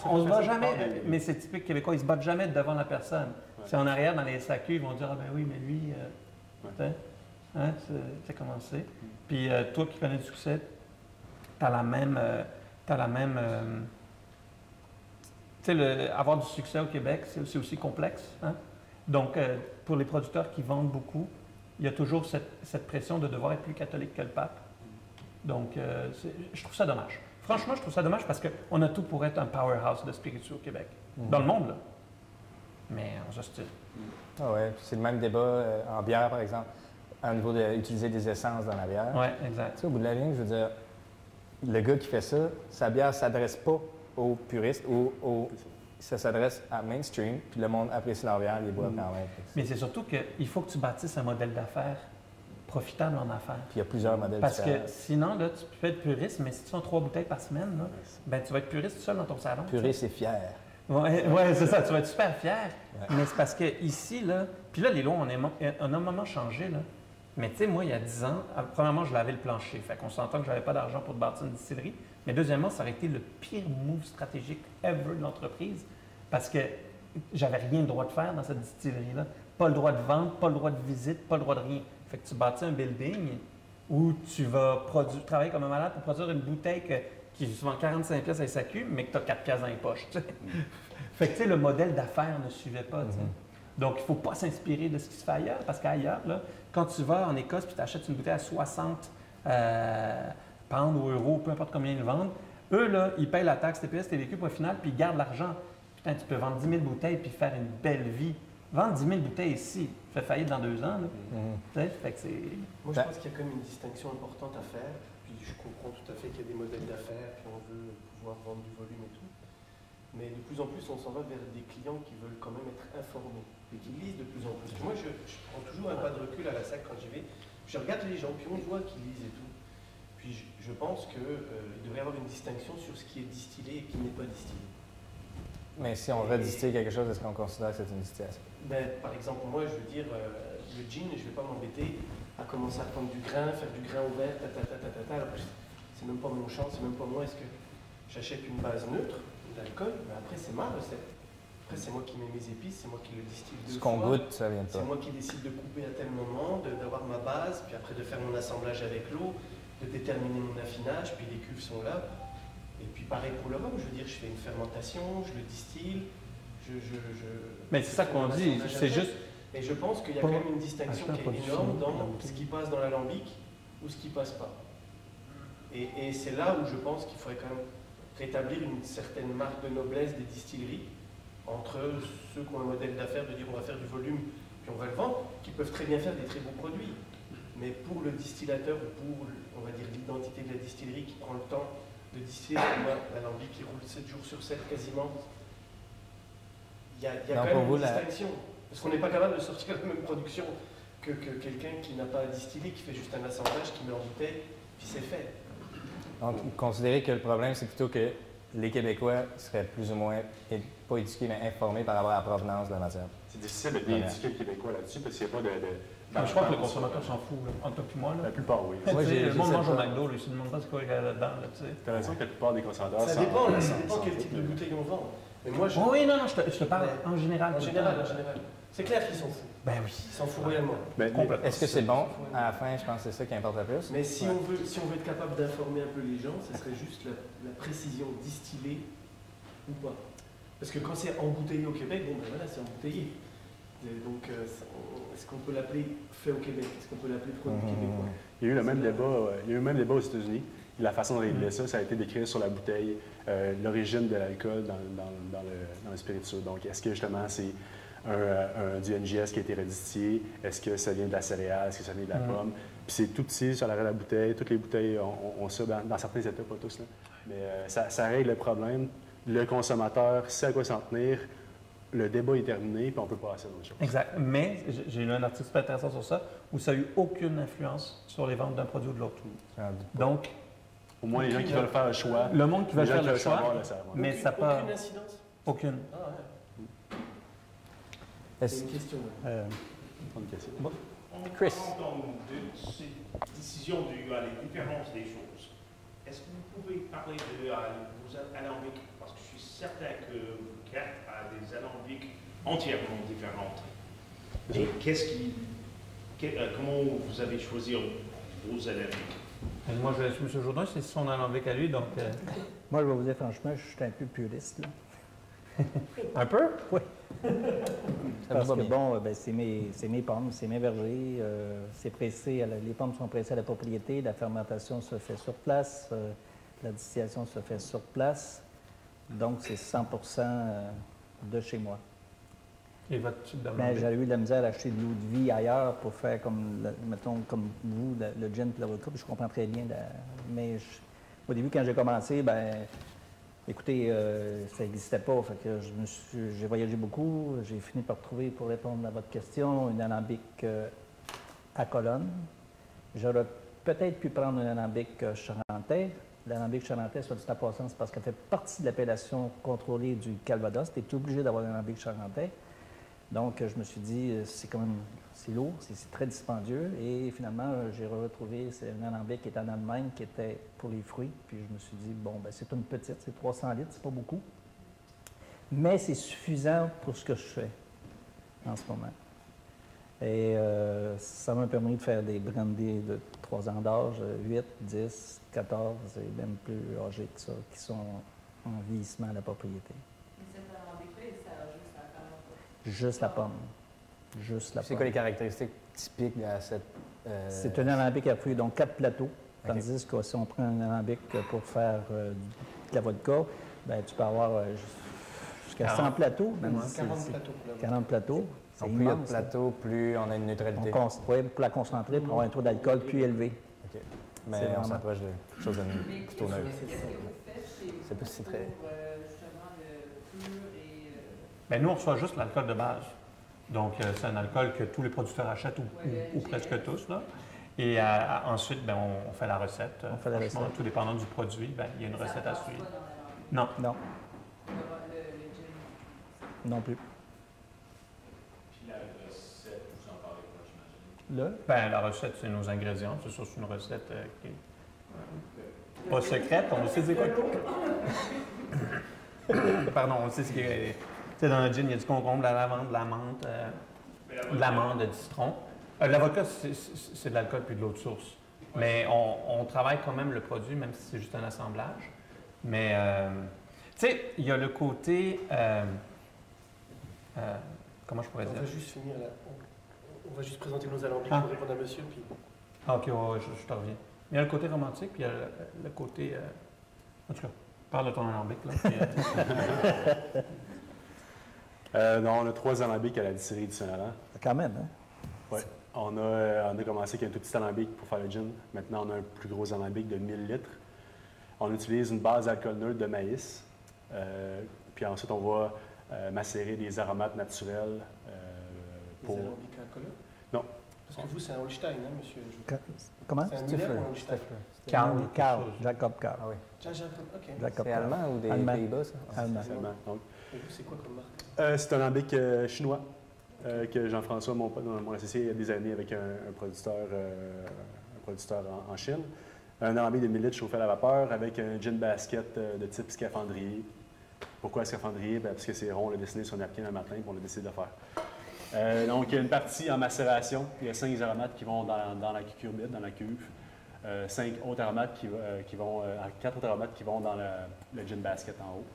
On se bat jamais, mais c'est typique québécois, ils se battent jamais devant la personne. Ouais. C'est en arrière, dans les SAQ, ils vont dire « Ah ben oui, mais lui, Ouais. c'est commencé. » Puis toi qui connais du succès, tu as la même... tu sais, avoir du succès au Québec, c'est aussi complexe. Hein? Donc, pour les producteurs qui vendent beaucoup, il y a toujours cette pression de devoir être plus catholique que le pape. Donc, je trouve ça dommage. Franchement, je trouve ça dommage parce qu'on a tout pour être un powerhouse de spiritueux au Québec. Dans le monde, là. Mais on s'ostine. Ah ouais, c'est le même débat en bière, par exemple, au niveau d'utiliser des essences dans la bière. Oui, exact. Tu sais, au bout de la ligne, je veux dire, le gars qui fait ça, sa bière ne s'adresse pas aux puristes, ça s'adresse à mainstream, puis le monde apprécie leur bière, ils boivent quand même. Mais c'est surtout qu'il faut que tu bâtisses un modèle d'affaires profitable en affaires. Puis il y a plusieurs modèles Parce différents. que sinon, là, tu peux être puriste, mais si tu fais 3 bouteilles par semaine, là, ben, tu vas être puriste tout seul dans ton salon. Puriste et fier. Oui, c'est ça, tu vas être super fier. Ouais. Mais c'est parce que ici, là, puis là, les lois ont énormément changé, là. Mais tu sais, moi, il y a 10 ans, premièrement, je lavais le plancher. Fait qu'on s'entend que je n'avais pas d'argent pour bâtir une distillerie. Mais deuxièmement, ça aurait été le pire move stratégique ever de l'entreprise parce que j'avais rien le droit de faire dans cette distillerie-là. Pas le droit de vendre, pas le droit de visite, pas le droit de rien. Fait que tu bâtis un building où tu vas travailler comme un malade pour produire une bouteille qui se vend 45 pièces à SAQ, mais que tu as 4 pièces dans les poches. Fait que tu sais, le modèle d'affaires ne suivait pas. Donc, il ne faut pas s'inspirer de ce qui se fait ailleurs, parce qu'ailleurs, là, quand tu vas en Écosse et tu achètes une bouteille à 60 pounds ou euros, peu importe combien ils le vendent, eux, là, ils payent la taxe TPS, TVQ pour le final, puis ils gardent l'argent. Putain, tu peux vendre 10 000 bouteilles puis faire une belle vie. Vendre 10 000 bouteilles ici, tu fais faillite dans 2 ans. Là. Fait que c'est... Moi, je pense qu'il y a quand même une distinction importante à faire. Puis je comprends tout à fait qu'il y a des modèles d'affaires, puis on veut pouvoir vendre du volume et tout. Mais de plus en plus, on s'en va vers des clients qui veulent quand même être informés et qui lisent de plus en plus. Moi, je prends toujours un pas de recul à la SAC quand j'y vais. Je regarde les gens, puis on voit qu'ils lisent et tout. Puis je pense qu'il devrait y avoir une distinction sur ce qui est distillé et qui n'est pas distillé. Mais si on redistille quelque chose, est-ce qu'on considère que c'est une distillation? Ben, par exemple, moi, je veux dire, le gin, je ne vais pas m'embêter à commencer à prendre du grain, faire du grain au verre, c'est même pas mon champ, c'est même pas moi. Est-ce que j'achète une base neutre d'alcool? Ben après, c'est ma recette. Après, c'est moi qui mets mes épices, c'est moi qui le distille deux fois. Ce qu'on goûte, ça vient de toi. C'est moi qui décide de couper à tel moment, d'avoir ma base, puis après de faire mon assemblage avec l'eau, de déterminer mon affinage, puis les cuves sont là. Et puis pareil pour le rhum, je veux dire, je fais une fermentation, je le distille, Mais c'est ça qu'on dit, c'est juste... Et je pense qu'il y a quand même une distinction qui est énorme dans ce qui passe dans l'alambic ou ce qui passe pas. Et c'est là où je pense qu'il faudrait quand même rétablir une certaine marque de noblesse des distilleries entre ceux qui ont un modèle d'affaires de dire on va faire du volume puis on va le vendre, qui peuvent très bien faire des très beaux produits. Mais pour le distillateur ou pour, on va dire, l'identité de la distillerie qui prend le temps de distiller, moi, l'alambic qui roule 7 jours sur 7 quasiment, il y a quand même une distinction. Parce qu'on n'est pas capable de sortir la même production que quelqu'un qui n'a pas à distiller, qui fait juste un assemblage, qui met en bouteille, puis c'est fait. Donc, considérer que le problème, c'est plutôt que les Québécois seraient plus ou moins, pas éduqués, mais informés par rapport à la provenance de la matière. C'est difficile de bien éduquer le Québécois là-dessus parce qu'il n'y a pas de je crois que le consommateur s'en fout, là, entre toi et moi. Là. La plupart, oui. Moi, le monde mange au McDo, lui, il se demande pas ce qu'il y a là-dedans. Tu as raison que la plupart des consommateurs... Ça dépend, ça dépend quel type de bouteille on vend. Mais moi, oui, non, je te parle en général. En général. C'est clair qu'ils s'en foutent. Ben oui. Ils s'en foutent réellement. Complètement. Est-ce que c'est bon? À la fin, je pense que c'est ça qui importe le plus. Mais si on veut être capable d'informer un peu les gens, ce serait juste la précision distillée ou pas. Parce que quand c'est embouteillé au Québec, bon ben voilà, c'est embouteillé. Donc, est-ce qu'on peut l'appeler fait au Québec? Est-ce qu'on peut l'appeler produit québécois? Il y a eu le même débat aux États-Unis. La façon dont ils réglaient ça a été d'écrire sur la bouteille l'origine de l'alcool dans le spiritueux. Donc, est-ce que justement c'est du NGS qui a été redistillé? Est-ce que ça vient de la céréale? Est-ce que ça vient de la pomme? Puis c'est tout petit sur l'arrêt de la bouteille. Toutes les bouteilles ont ça dans certains états, pas tous. Là. Mais ça règle le problème. Le consommateur sait à quoi s'en tenir. Le débat est terminé, puis on peut passer à d'autres choses. Exact. Mais j'ai lu un article super intéressant sur ça, où ça n'a eu aucune influence sur les ventes d'un produit ou de l'autre. Donc, au moins, les gens qui veulent faire le choix. Le monde qui veut faire le choix, savoir, mais ça pas... Aucune incidence? Aucune. Ah ouais. C'est une question. Une question. Chris. Quand on donne cette décision de la différence des choses, est-ce que vous pouvez parler de vos alambics? Parce que je suis certain que Cat a des alambics entièrement différentes. Et comment vous avez choisi vos alambics? Et moi, je laisse M. Jourdain, c'est son alambic à lui, donc... Moi, je vais vous dire franchement, je suis un peu puriste. Là. Un peu? Oui. Ça Parce va que bien. bon, ben, c'est mes pommes, c'est mes vergers. C'est pressé, les pommes sont pressées à la propriété. La fermentation se fait sur place. La distillation se fait sur place. Donc, c'est 100 de chez moi. Et votre type Ben, d'alambic? j'avais eu de la misère à acheter de l'eau de vie ailleurs pour faire comme, mettons, comme vous, le gin et la vodka. Puis je comprends très bien. Mais au début, quand j'ai commencé, ben, écoutez, ça n'existait pas. Fait que j'ai voyagé beaucoup. J'ai fini par trouver, pour répondre à votre question, une alambic à colonne. J'aurais peut-être pu prendre un alambic charentais. L'alambic charentais, soit dit en passant, c'est parce qu'elle fait partie de l'appellation contrôlée du Calvados. Tu es obligé d'avoir un alambic charentais. Donc, je me suis dit, c'est lourd, c'est très dispendieux. Et finalement, j'ai retrouvé un alambic qui est en Allemagne, qui était pour les fruits. Puis je me suis dit, bon, ben, c'est une petite, c'est 300 litres, c'est pas beaucoup. Mais c'est suffisant pour ce que je fais en ce moment. Et ça m'a permis de faire des brandies de 3 ans d'âge, 8, 10, 14 et même plus âgés que ça, qui sont en vieillissement à la propriété. Juste la pomme. Juste la C'est pomme. quoi les caractéristiques typiques de cette... C'est un alambic à fruits, donc 4 plateaux. Tandis que si on prend un alambic pour faire de la vodka, ben, tu peux avoir jusqu'à 100 plateaux. Même si 40 plateaux pour la vodka. 40 plateaux. C'est Donc, plus il y a de immense. plateaux, plus on a une neutralité. Oui, pour la concentrer, pour avoir un taux d'alcool plus élevé. OK. Mais C'est on vraiment- s'approche de quelque chose de plutôt neutre. C'est pas si très... Bien, nous, on reçoit juste l'alcool de base. Donc, c'est un alcool que tous les producteurs achètent, ou presque tous. Là. Et ensuite, ben, on fait la recette. On fait la Franchement, recette. tout dépendant du produit, ben, il y a une recette à suivre. Non. Non. Non plus. Puis la recette, vous en parlez pas, j'imagine. Là, Ben, la recette, c'est nos ingrédients. C'est sûr, c'est une recette qui est pas secrète. On sait c'est quoi. Pardon, on sait ce qui est... Tu sais, dans le gin, il y a du concombre, de la lavande, de la menthe, de l'amande, du citron. La vodka, c'est de l'alcool puis de l'eau de source. Mais on travaille quand même le produit, même si c'est juste un assemblage. Mais, tu sais, il y a le côté... comment je pourrais On dire? va juste finir là. On va juste présenter nos alambics Ah. pour répondre à monsieur. Puis... Ah, OK, ouais, je te reviens. Il y a le côté romantique, puis il y a le côté... En tout cas, parle de ton alambic, là. Puis, Non, on a 3 alambics à la distillerie du Saint-Laurent. quand même, hein? Ouais. On a commencé avec un tout petit alambic pour faire le gin. Maintenant, on a un plus gros alambic de 1000 litres. On utilise une base d'alcool neutre de maïs. Puis ensuite, on va macérer des aromates naturels pour... Les alambics alcooleux? Non. Parce que vous, c'est un Holstein, hein, monsieur? Comment? C'est un Müller ou un Holstein? Karl, Karl, quelque chose. Jacob Karl. Ah oui. Jacob, ok. Jacob C'est Karl. allemand ou des Allemand. Pays-Bas, ça? Allemand. Seulement. Donc, Et vous, c'est quoi comme marque? c'est un alambic chinois que Jean-François, mon associé, il y a des années avec un producteur en Chine. Un alambic de 1000 litres chauffé à la vapeur avec un gin basket de type scaphandrier. Pourquoi scaphandrier? Ben, parce que c'est rond, on l'a dessiné sur un napkin un matin, puis on a décidé de le faire. Donc, il y a une partie en macération. Il y a 5 aromates qui vont dans la cucurbite, dans la cuve. 5 autres aromates qui vont... 4 autres aromates qui vont dans le gin basket en haut.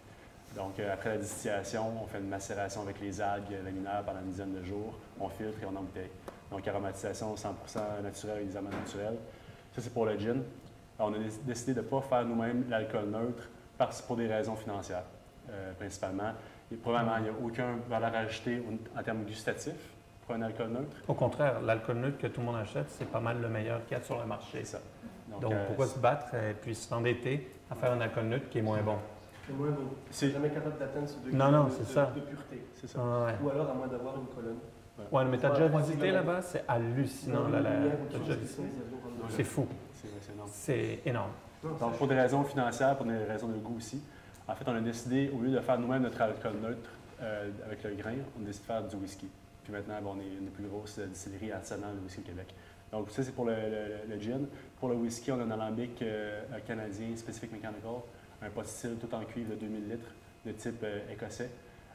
Donc, après la distillation, on fait une macération avec les algues laminaires pendant une dizaine de jours. On filtre et on embouteille. Donc, aromatisation 100% naturelle avec des aromates naturels. Ça, c'est pour le gin. Alors, on a décidé de ne pas faire nous-mêmes l'alcool neutre pour des raisons financières, principalement. Probablement, il n'y a aucune valeur ajoutée en termes gustatifs pour un alcool neutre. Au contraire, l'alcool neutre que tout le monde achète, c'est pas mal le meilleur qu'il y a sur le marché. C'est ça. Donc, pourquoi se battre et puis s'endetter à faire un alcool neutre qui est moins bon? C'est moins bon. C'est- jamais capable d'atteindre ce degré Non, non, de, c'est de- ça. de pureté. C'est ça. Ah, ouais. Ou alors à moins d'avoir une colonne. Ouais, mais t'as Ouais, déjà ouais, visité c'est là-bas? C'est hallucinant. Là, t'as déjà visité? C'est fou. C'est énorme. C'est énorme. Donc, pour des raisons financières, pour des raisons de goût aussi, en fait, on a décidé, au lieu de faire nous-mêmes notre alcool neutre avec le grain, on a décidé de faire du whisky. Puis maintenant, bon, on est une des plus grosses distilleries artisanales de whisky au Québec. Donc ça, c'est pour le gin. Pour le whisky, on a un alambic canadien, Specific Mechanical, un pot style tout en cuivre de 2000 litres, de type écossais.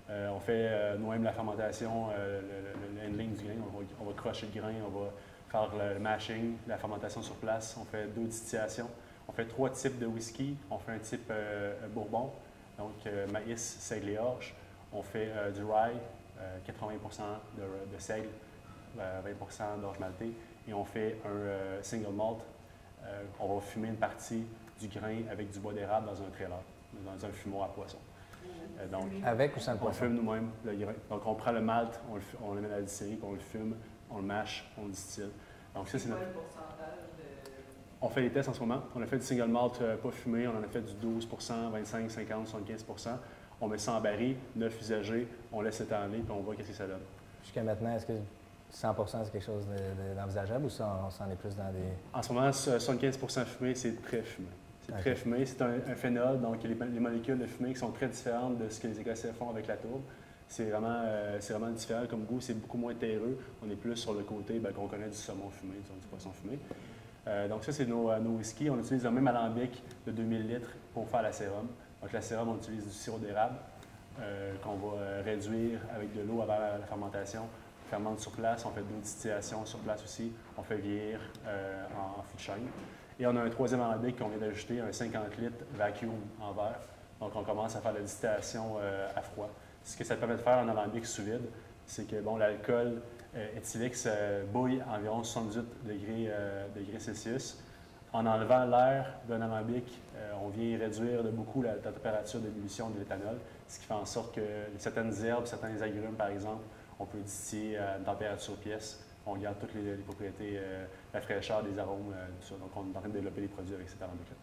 On fait nous-mêmes la fermentation, le handling du grain. On va crocher le grain, on va faire le mashing, la fermentation sur place. On fait 2 distillations. On fait 3 types de whisky. On fait un type bourbon, donc maïs, seigle et orge. On fait du rye, 80% de seigle, 20% d'orge malté. Et on fait un single malt. On va fumer une partie du grain avec du bois d'érable dans un trailer, dans un fumoir à poisson. Donc, avec ou sans le on poisson? fume nous-mêmes le grain. Donc, on prend le malt, on le met dans la distillerie, puis on le fume, on le mâche, on le distille. Donc, ça, c'est notre... On fait les tests en ce moment. On a fait du single malt pas fumé, on en a fait du 12 25 50 75 On met ça en baril, 9 usagers, on laisse s'étaler, puis on voit qu'est-ce que ça donne. Jusqu'à maintenant, est-ce que 100 c'est quelque chose d'envisageable ou ça, on s'en est plus dans des... En ce moment, 75 fumé, c'est très fumé. C'est très fumé. C'est un phénol, donc les molécules de fumée qui sont très différentes de ce que les Écossais font avec la tourbe. C'est vraiment différent comme goût, c'est beaucoup moins terreux. On est plus sur le côté qu'on connaît du saumon fumé, du poisson fumé. Donc ça, c'est nos whiskies. On utilise le même alambic de 2000 litres pour faire la sérum. Donc la sérum, on utilise du sirop d'érable qu'on va réduire avec de l'eau avant la fermentation. On fermente sur place, on fait 2 distillations sur place aussi. On fait vieillir en fût de chêne. Et on a un 3e alambic qu'on vient d'ajouter, un 50 litres vacuum en verre. Donc on commence à faire la distillation à froid. Ce que ça permet de faire en alambic sous vide, c'est que l'alcool éthylique bouille à environ 78 degrés Celsius. En enlevant l'air d'un alambic, on vient réduire de beaucoup la température d'ébullition de l'éthanol, ce qui fait en sorte que certaines herbes, certains agrumes, par exemple, on peut distiller à une température pièce. On garde toutes les propriétés, la fraîcheur, des arômes, tout ça. Donc, on est en train de développer des produits avec cet alambic-là.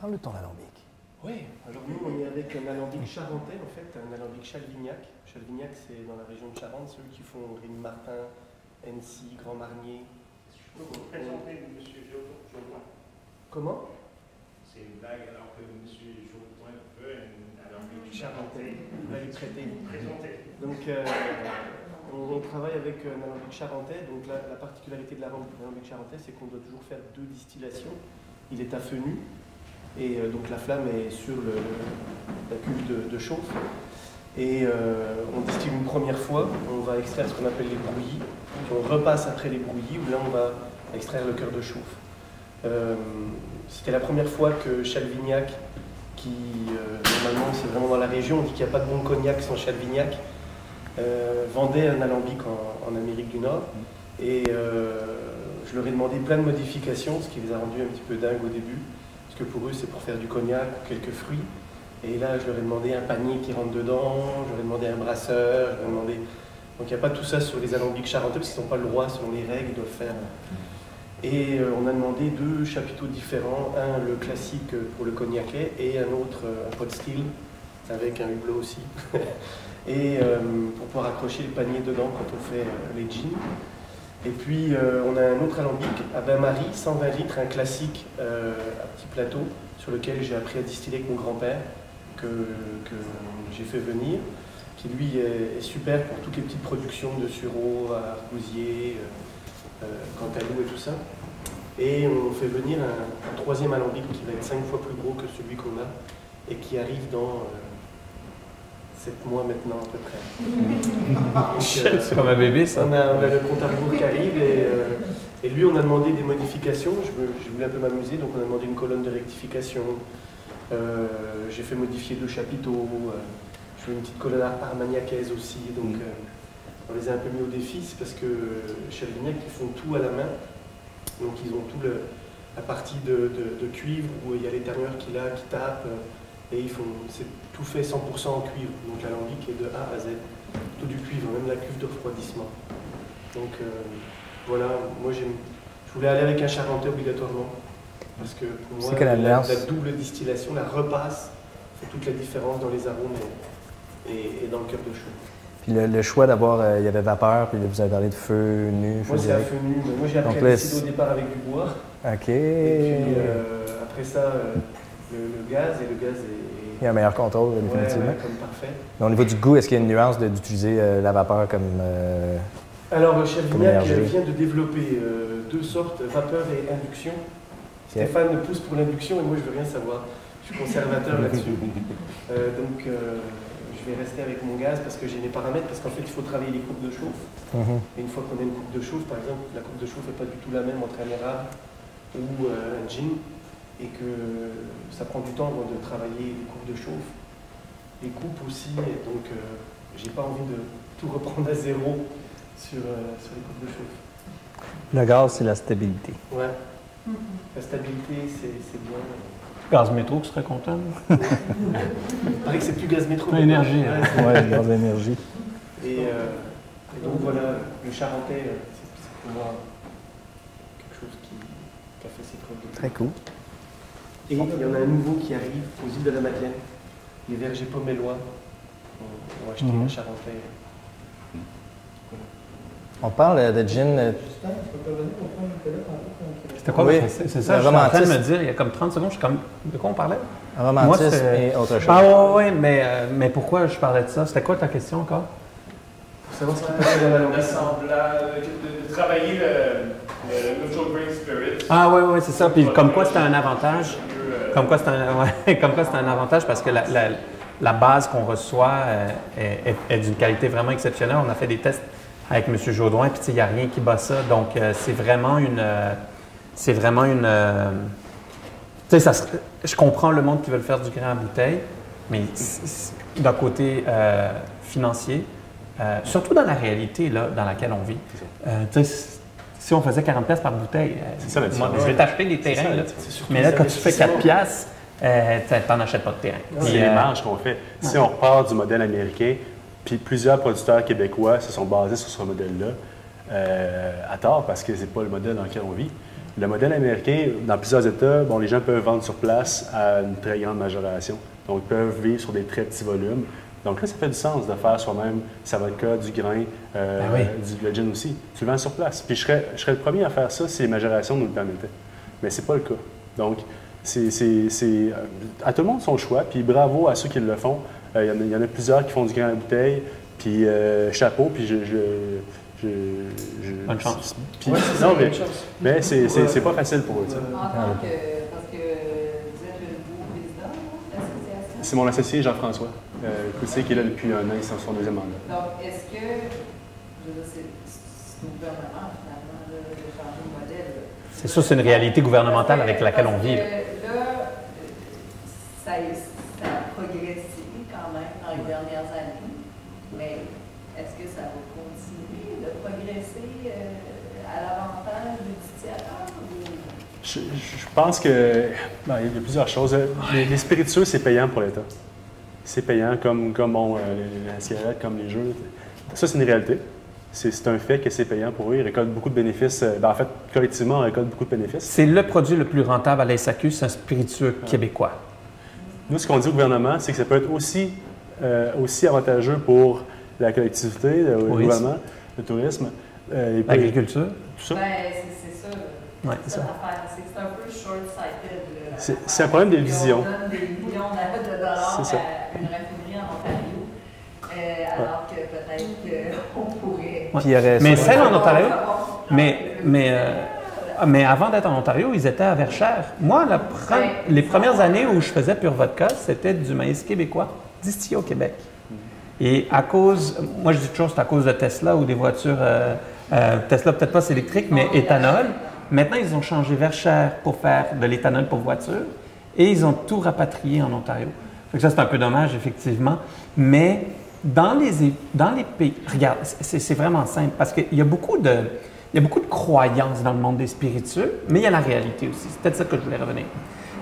Parle de ton alambic. Oui, alors nous, on est avec un alambic charentais, en fait, un alambic Chalvignac. Chalvignac, c'est dans la région de Charente, ceux qui font Rémy Martin, Annecy, Grand Marnier. Je peux vous présenter M. Jourdain. Comment? C'est une blague alors que M. Jourdain veut un alambic Charentais. Il va lui prêter. Présenter. Donc, on travaille avec un alambic charentais. Donc, la particularité de l'alambic charentais, c'est qu'on doit toujours faire 2 distillations. Il est à feu nu. Et donc la flamme est sur la cuve de chauffe. Et on distille une première fois, on va extraire ce qu'on appelle les brouillis. Puis on repasse après les brouillis, où là on va extraire le cœur de chauffe. C'était la première fois que Chalvignac, qui normalement c'est vraiment dans la région, on dit qu'il n'y a pas de bon cognac sans Chalvignac, vendait un alambic en Amérique du Nord. Et je leur ai demandé plein de modifications, ce qui les a rendus un petit peu dingues au début. Que pour eux, c'est pour faire du cognac ou quelques fruits. Et là, je leur ai demandé un panier qui rentre dedans, je leur ai demandé un brasseur, je leur ai demandé... Donc il n'y a pas tout ça sur les alambics charentais, parce qu'ils n'ont pas le droit, selon les règles, ils doivent faire... Et on a demandé 2 chapiteaux différents, un le classique pour le cognacais et un autre, un pot still, avec un hublot aussi. Et pour pouvoir accrocher le panier dedans quand on fait les jeans. Et puis, on a un autre alambic à bain-marie, 120 litres, un classique à petit plateau, sur lequel j'ai appris à distiller avec mon grand-père, que j'ai fait venir, qui lui est super pour toutes les petites productions de sureau, argousier, cantalou et tout ça. Et on fait venir un 3e alambic qui va être 5 fois plus gros que celui qu'on a, et qui arrive dans 7 mois maintenant à peu près. C'est comme un bébé, ça. On a le compte à rebours qui arrive et lui on a demandé des modifications. Je voulais un peu m'amuser, donc on a demandé une colonne de rectification. J'ai fait modifier 2 chapiteaux. Je veux une petite colonne armagnacaise aussi. Donc on les a un peu mis au défi, c'est parce que Chalvignac ils font tout à la main. Donc ils ont tout la partie de cuivre où il y a l'éterneur qui tape. Et c'est tout fait 100% en cuivre, donc l'alambic est de A à Z, tout du cuivre, même la cuve de refroidissement. Donc voilà, moi je voulais aller avec un charentais obligatoirement, parce que pour moi la double distillation, la repasse, fait toute la différence dans les arômes et dans le cœur de chauffe. Puis le choix d'avoir, il y avait vapeur, puis vous avez parlé de feu nu. Moi c'est à feu nu, mais moi j'ai appris à décider au départ avec du bois. OK. Et puis après ça, le gaz, et le gaz est... Il y a un meilleur contrôle, définitivement. Ouais, comme parfait. Mais au niveau du goût, est-ce qu'il y a une nuance d'utiliser la vapeur comme Alors, chez Vignac énergie. vient de développer deux sortes, vapeur et induction. Stéphane pousse pour l'induction et moi, je veux rien savoir. Je suis conservateur là-dessus. Donc, je vais rester avec mon gaz parce que j'ai les paramètres, parce qu'en fait, il faut travailler les courbes de chauffe. Et une fois qu'on a une courbe de chauffe, par exemple, la courbe de chauffe n'est pas du tout la même entre un érable ou un gin, et que ça prend du temps avant de travailler les courbes de chauffe, les coupes aussi, et donc j'ai pas envie de tout reprendre à zéro sur les courbes de chauffe. Le gaz, c'est la stabilité. Ouais. La stabilité, c'est bien. Gaz métro, tu serais content. Il paraît que c'est plus gaz métro. Énergie. Ouais, Oui, le gaz d'énergie. et donc voilà, le Charentais, c'est pour moi quelque chose qui a fait ses preuves. Très cool. Et il y en a un nouveau qui arrive aux îles de la Madeleine, les vergers pomellois. On va acheter un Charentais. On parle de gin. C'était quoi? Oui, C'est ça, le je suis en train de me romantisme. dire, il y a comme 30 secondes, je suis comme, de quoi on parlait? Romantisme c'est- et autre chose. Ah ouais, mais pourquoi je parlais de ça? C'était quoi ta question encore? Pour savoir ce qui passe dans la langue. L'assemblage, de travailler le Neutral Grain Spirit. Ah ouais, c'est ça. Puis comme quoi c'était un avantage. Comme quoi c'était un avantage parce que la base qu'on reçoit est d'une qualité vraiment exceptionnelle. On a fait des tests avec M. Jaudoin, puis il n'y a rien qui bat ça. Donc, c'est vraiment une... tu sais, je comprends le monde qui veut le faire du grain à bouteille, mais d'un côté financier, surtout dans la réalité là, dans laquelle on vit, tu sais, si on faisait 40$ par bouteille, C'est ça la moi, différence. je vais t'acheter des terrains. Là. surtout Mais là, les quand tu fais investissements. 4$, tu n'en achètes pas de terrain. C'est Puis, les marges qu'on fait. Si on repart du modèle américain, puis plusieurs producteurs québécois se sont basés sur ce modèle-là, à tort, parce que c'est pas le modèle dans lequel on vit. Le modèle américain, dans plusieurs États, bon, les gens peuvent vendre sur place à une très grande majoration. Donc, ils peuvent vivre sur des très petits volumes. Donc là, ça fait du sens de faire soi-même, ça va être le cas du grain, le gin aussi. Tu le vends sur place. Puis je serais le premier à faire ça si les majorations nous le permettaient. Mais c'est pas le cas. Donc, à tout le monde son choix, puis bravo à ceux qui le font. Il y en a plusieurs qui font du grain à bouteille, puis chapeau, puis Bonne chance. Puis, Ouais, c'est ça, non, bonne chance. mais c'est pas facile pour eux. tu sais. En tant que. Parce que vous êtes le nouveau président de l'association. C'est mon associé Jean-François Coussier qui est là depuis un an, c'est son deuxième mandat. Donc, est-ce que. Je veux dire, c'est au gouvernement, finalement, de changer le modèle. C'est ça, c'est une réalité gouvernementale avec laquelle on vit. Là, ça a progressé quand même dans les dernières années, mais est-ce que ça va continuer de progresser à l'avantage du distilleur? Je pense que il y a plusieurs choses. Les spiritueux, c'est payant pour l'État. C'est payant comme bon, la cigarette, comme les jeux. Ça, c'est une réalité. C'est un fait que c'est payant pour eux. Ils récoltent beaucoup de bénéfices. En fait, collectivement, on récolte beaucoup de bénéfices. C'est le produit le plus rentable à la SAQ, c'est un spiritueux québécois. Nous, ce qu'on dit au gouvernement, c'est que ça peut être aussi avantageux pour la collectivité, le gouvernement, le tourisme, et puis L'agriculture. tout ça. Ben, c'est ça. Ouais, c'est ça. l'affaire. C'est un peu short-sighted. C'est un problème de vision. On donne des millions de dollars C'est ça. à une raffinerie en Ontario, alors que peut-être qu'on pourrait. Puis il y aurait Mais ça- celle en Ontario, mais avant d'être en Ontario, ils étaient à Verchères. Moi, les premières années où je faisais Pure Vodka, c'était du maïs québécois, distillé au Québec. Et à cause, moi je dis toujours c'est à cause de Tesla ou des voitures, Tesla peut-être pas c'est électrique, mais éthanol. Maintenant, ils ont changé Verchères pour faire de l'éthanol pour voiture et ils ont tout rapatrié en Ontario. Fait que ça, c'est un peu dommage, effectivement. Mais dans les pays, regarde, c'est vraiment simple parce qu'il y a beaucoup de croyances dans le monde des spiritueux, mais il y a la réalité aussi. C'est peut-être ça que je voulais revenir.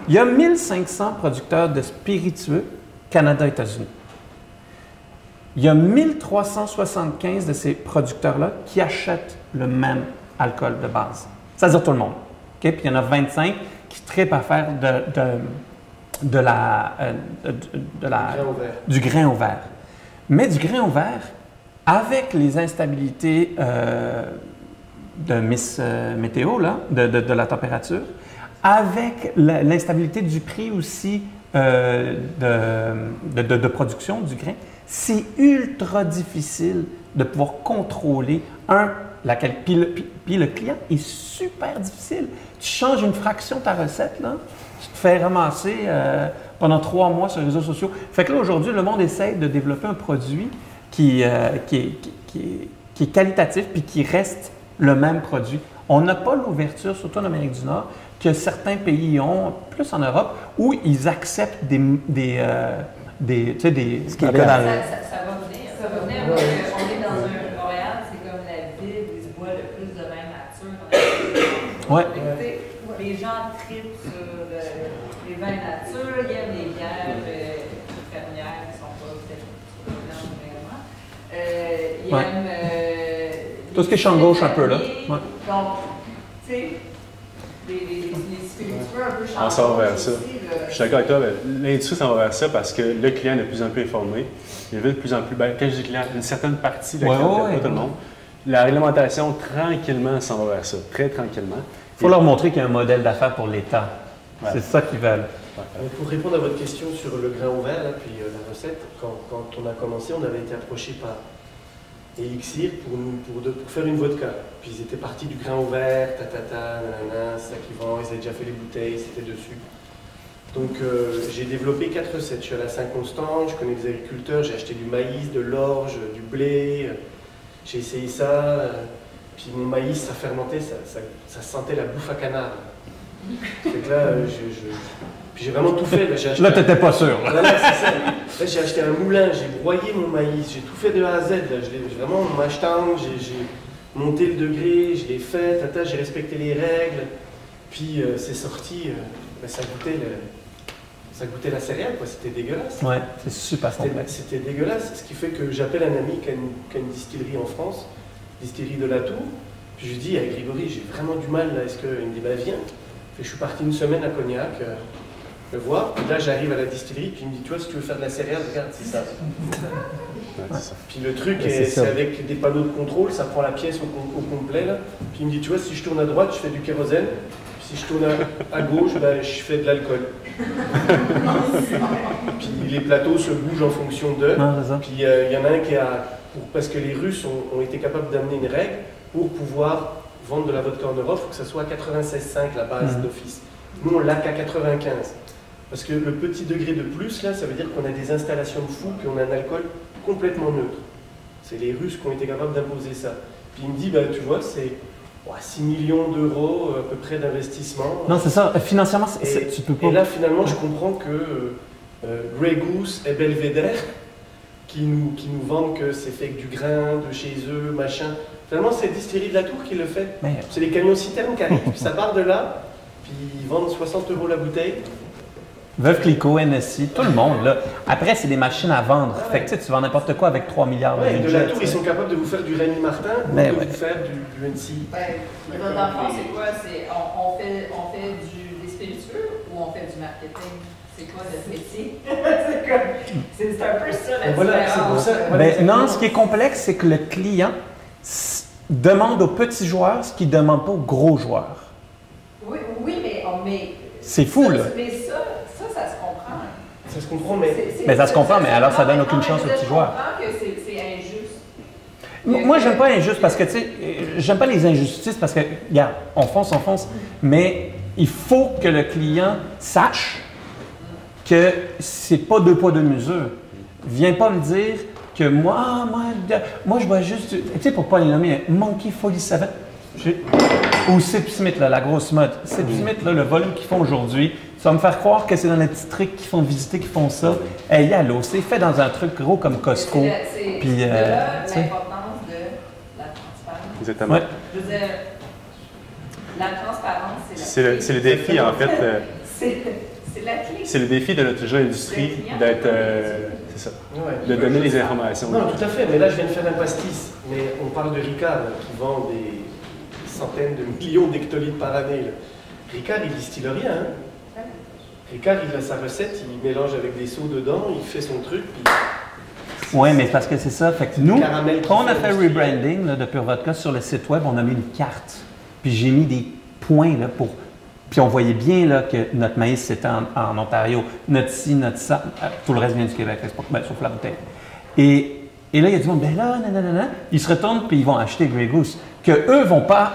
Il y a 1500 producteurs de spiritueux Canada-États-Unis. Il y a 1375 de ces producteurs-là qui achètent le même alcool de base. Ça veut dire tout le monde. Okay? Puis il y en a 25 qui trippent à faire du grain au verre. Mais du grain au verre, avec les instabilités de Miss Météo, là, de la température, avec l'instabilité du prix aussi de production du grain, c'est ultra difficile de pouvoir contrôler, puis le client est super difficile. Tu changes une fraction de ta recette, là, tu te fais ramasser pendant 3 mois sur les réseaux sociaux. Fait que là, aujourd'hui, le monde essaie de développer un produit qui est qualitatif puis qui reste le même produit. On n'a pas l'ouverture, surtout en Amérique du Nord, que certains pays ont, plus en Europe, où ils acceptent Ce qui est le cas dans le... Ça va venir. Ça va venir. On est dans Montréal, c'est comme la ville où il se boit le plus de vin nature. Ouais. Les gens tripent sur les vins nature, ils aiment les bières fermières qui ne sont pas peut-être blanches vraiment. Ils aiment tout ce qui est champ gauche un peu là. Ouais. Donc, tu sais, les spiritueux un peu On s'en va vers aussi, ça. Je suis d'accord avec toi, l'industrie s'en va vers ça parce que le client est de plus en plus informé. Il veut de plus en plus, quand je dis client, une certaine partie de la clientèle, pas tout le monde. La réglementation, tranquillement, s'en va vers ça, très tranquillement. Il faut leur montrer qu'il y a un modèle d'affaires pour l'État. Ouais. C'est ça qu'ils veulent. Pour répondre à votre question sur le grain ouvert, là, puis la recette, quand on a commencé, on avait été approché par Elixir pour faire une vodka. Puis ils étaient partis du grain ouvert, nanana, c'est ça qu'ils vendent, ils avaient déjà fait les bouteilles, c'était dessus. Donc j'ai développé 4 recettes. Je suis allé à Saint-Constant, je connais des agriculteurs, j'ai acheté du maïs, de l'orge, du blé, j'ai essayé ça. Puis mon maïs, ça fermentait, ça sentait la bouffe à canard. Fait que là, puis j'ai vraiment tout fait. Là, tu n'étais pas sûr. Voilà, c'est ça. Là, j'ai acheté un moulin, j'ai broyé mon maïs, j'ai tout fait de A à Z. Là. Vraiment, mon mashtang, j'ai monté le degré, je l'ai fait, j'ai respecté les règles. Puis c'est sorti, ça goûtait la céréale, quoi. C'était dégueulasse. Ouais, c'est super complexe. C'était dégueulasse. Ce qui fait que j'appelle un ami qui a une distillerie en France, distillerie de la Tour. Puis je lui dis, Grégory, j'ai vraiment du mal là. Est-ce que il me dit, bah viens. Puis je suis parti une semaine à Cognac, le voir. Puis là, j'arrive à la distillerie, puis il me dit, tu vois, si tu veux faire de la céréale, regarde, c'est ça. Ouais, ça. Puis le truc, C'est c'est avec des panneaux de contrôle, ça prend la pièce au complet. Là. Puis il me dit, tu vois, si je tourne à droite, je fais du kérosène. Puis si je tourne à gauche, ben, je fais de l'alcool. Puis les plateaux se bougent en fonction d'eux. Puis il y en a un qui parce que les Russes ont été capables d'amener une règle pour pouvoir vendre de la vodka en Europe, il faut que ça soit à 96,5 la base d'office. Nous, on l'a qu'à 95. Parce que le petit degré de plus, là, ça veut dire qu'on a des installations de fou, puis on a un alcool complètement neutre. C'est les Russes qui ont été capables d'imposer ça. Puis il me dit, ben, tu vois, c'est 6 millions d'euros à peu près d'investissement. Non, c'est ça. Financièrement, tu peux pas. Et là, finalement, je comprends que Grey Goose et Belvedere, qui nous vendent que c'est fait avec du grain de chez eux, machin. Finalement, c'est Distillerie de la Tour qui le fait. C'est les camions citernes qui arrivent, puis ça part de là, puis ils vendent 60 € la bouteille. Veuve Clicquot, NSI, tout le monde. Là. Après, c'est des machines à vendre. Fait que tu vends n'importe quoi avec 3 milliards de budget. De la Tour, ils sont capables de vous faire du Rémi Martin ou de vous faire du NSI. Dans le fond, c'est quoi? On fait des spiritueux ou on fait du marketing? C'est quoi notre métier? C'est un peu ça la différence. Non, ce qui est complexe, c'est que le client demande aux petits joueurs ce qu'il ne demande pas aux gros joueurs. Oui, mais c'est fou, là. Mais ça se comprend. Ça se comprend, mais... Mais ça se comprend, mais alors ça donne aucune chance aux petits joueurs. Je comprends que c'est injuste. Moi, j'aime pas injuste parce que, tu sais, j'aime pas les injustices parce que, regarde, on fonce, mais il faut que le client sache que c'est pas 2 poids 2 mesures. Viens pas me dire que moi je vois juste, tu sais, pour pas les nommer, Monkey 47, ou Sip Smith, là, la grosse mode. Sip Smith, là, le volume qu'ils font aujourd'hui, ça va me faire croire que c'est dans les petits trucs qu'ils font visiter, qu'ils font ça. Hey, allô, c'est fait dans un truc gros comme Costco. Puis l'importance de la transparence. Exactement. Ouais. Je veux dire, la transparence, c'est le défi, en fait. C'est la clé. C'est le défi de notre jeune industrie d'être. C'est ça. Ouais. De donner les informations. Non, tout à fait. Mais là, je viens de faire un pastis. Mais on parle de Ricard, qui vend des centaines de millions d'hectolitres par année. Là. Ricard, il distille rien. Hein? Ricard, il a sa recette, il mélange avec des seaux dedans, il fait son truc. Oui, mais parce que c'est ça. Fait que nous, quand on a fait le rebranding là, de Pure Vodka sur le site web, on a mis une carte. Puis j'ai mis des points là, pour. Puis on voyait bien là, que notre maïs, c'était en Ontario. Notre ci, notre ça. Tout le reste vient du Québec, sauf la bouteille. Et Et là, il y a du monde, ben là, nanana. Ils se retournent puis ils vont acheter Grey Goose. Que eux vont pas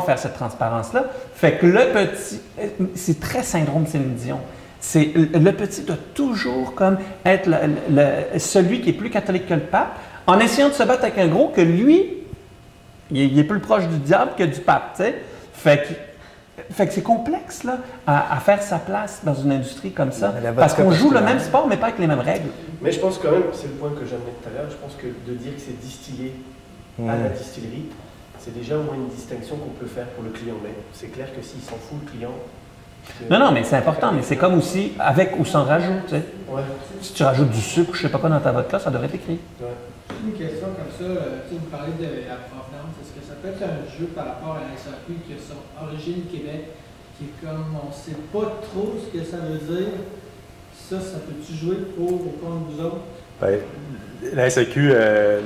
faire cette transparence-là. Fait que le petit, c'est très syndrome Céline Dion. C'est le petit doit toujours comme être celui qui est plus catholique que le pape, en essayant de se battre avec un gros que lui, il est plus proche du diable que du pape, tu sais. Fait que c'est complexe là, à faire sa place dans une industrie comme ça, parce qu'on joue le même sport, mais pas avec les mêmes règles. Mais je pense quand même, c'est le point que j'amenais tout à l'heure, je pense que de dire que c'est distillé à la distillerie, c'est déjà au moins une distinction qu'on peut faire pour le client. Mais c'est clair que s'il s'en fout, le client... Non, mais c'est important, mais c'est comme aussi avec ou sans rajout, tu sais. Ouais. Si tu rajoutes du sucre, je sais pas quoi dans ta vodka, ça devrait être écrit. Ouais. Une question comme ça, vous parlez de la provenance, est-ce que ça peut être un jeu par rapport à la SAQ qui a son origine Québec, qui est comme on ne sait pas trop ce que ça veut dire, ça peut-tu jouer pour ou contre vous autres? Bien, la SAQ,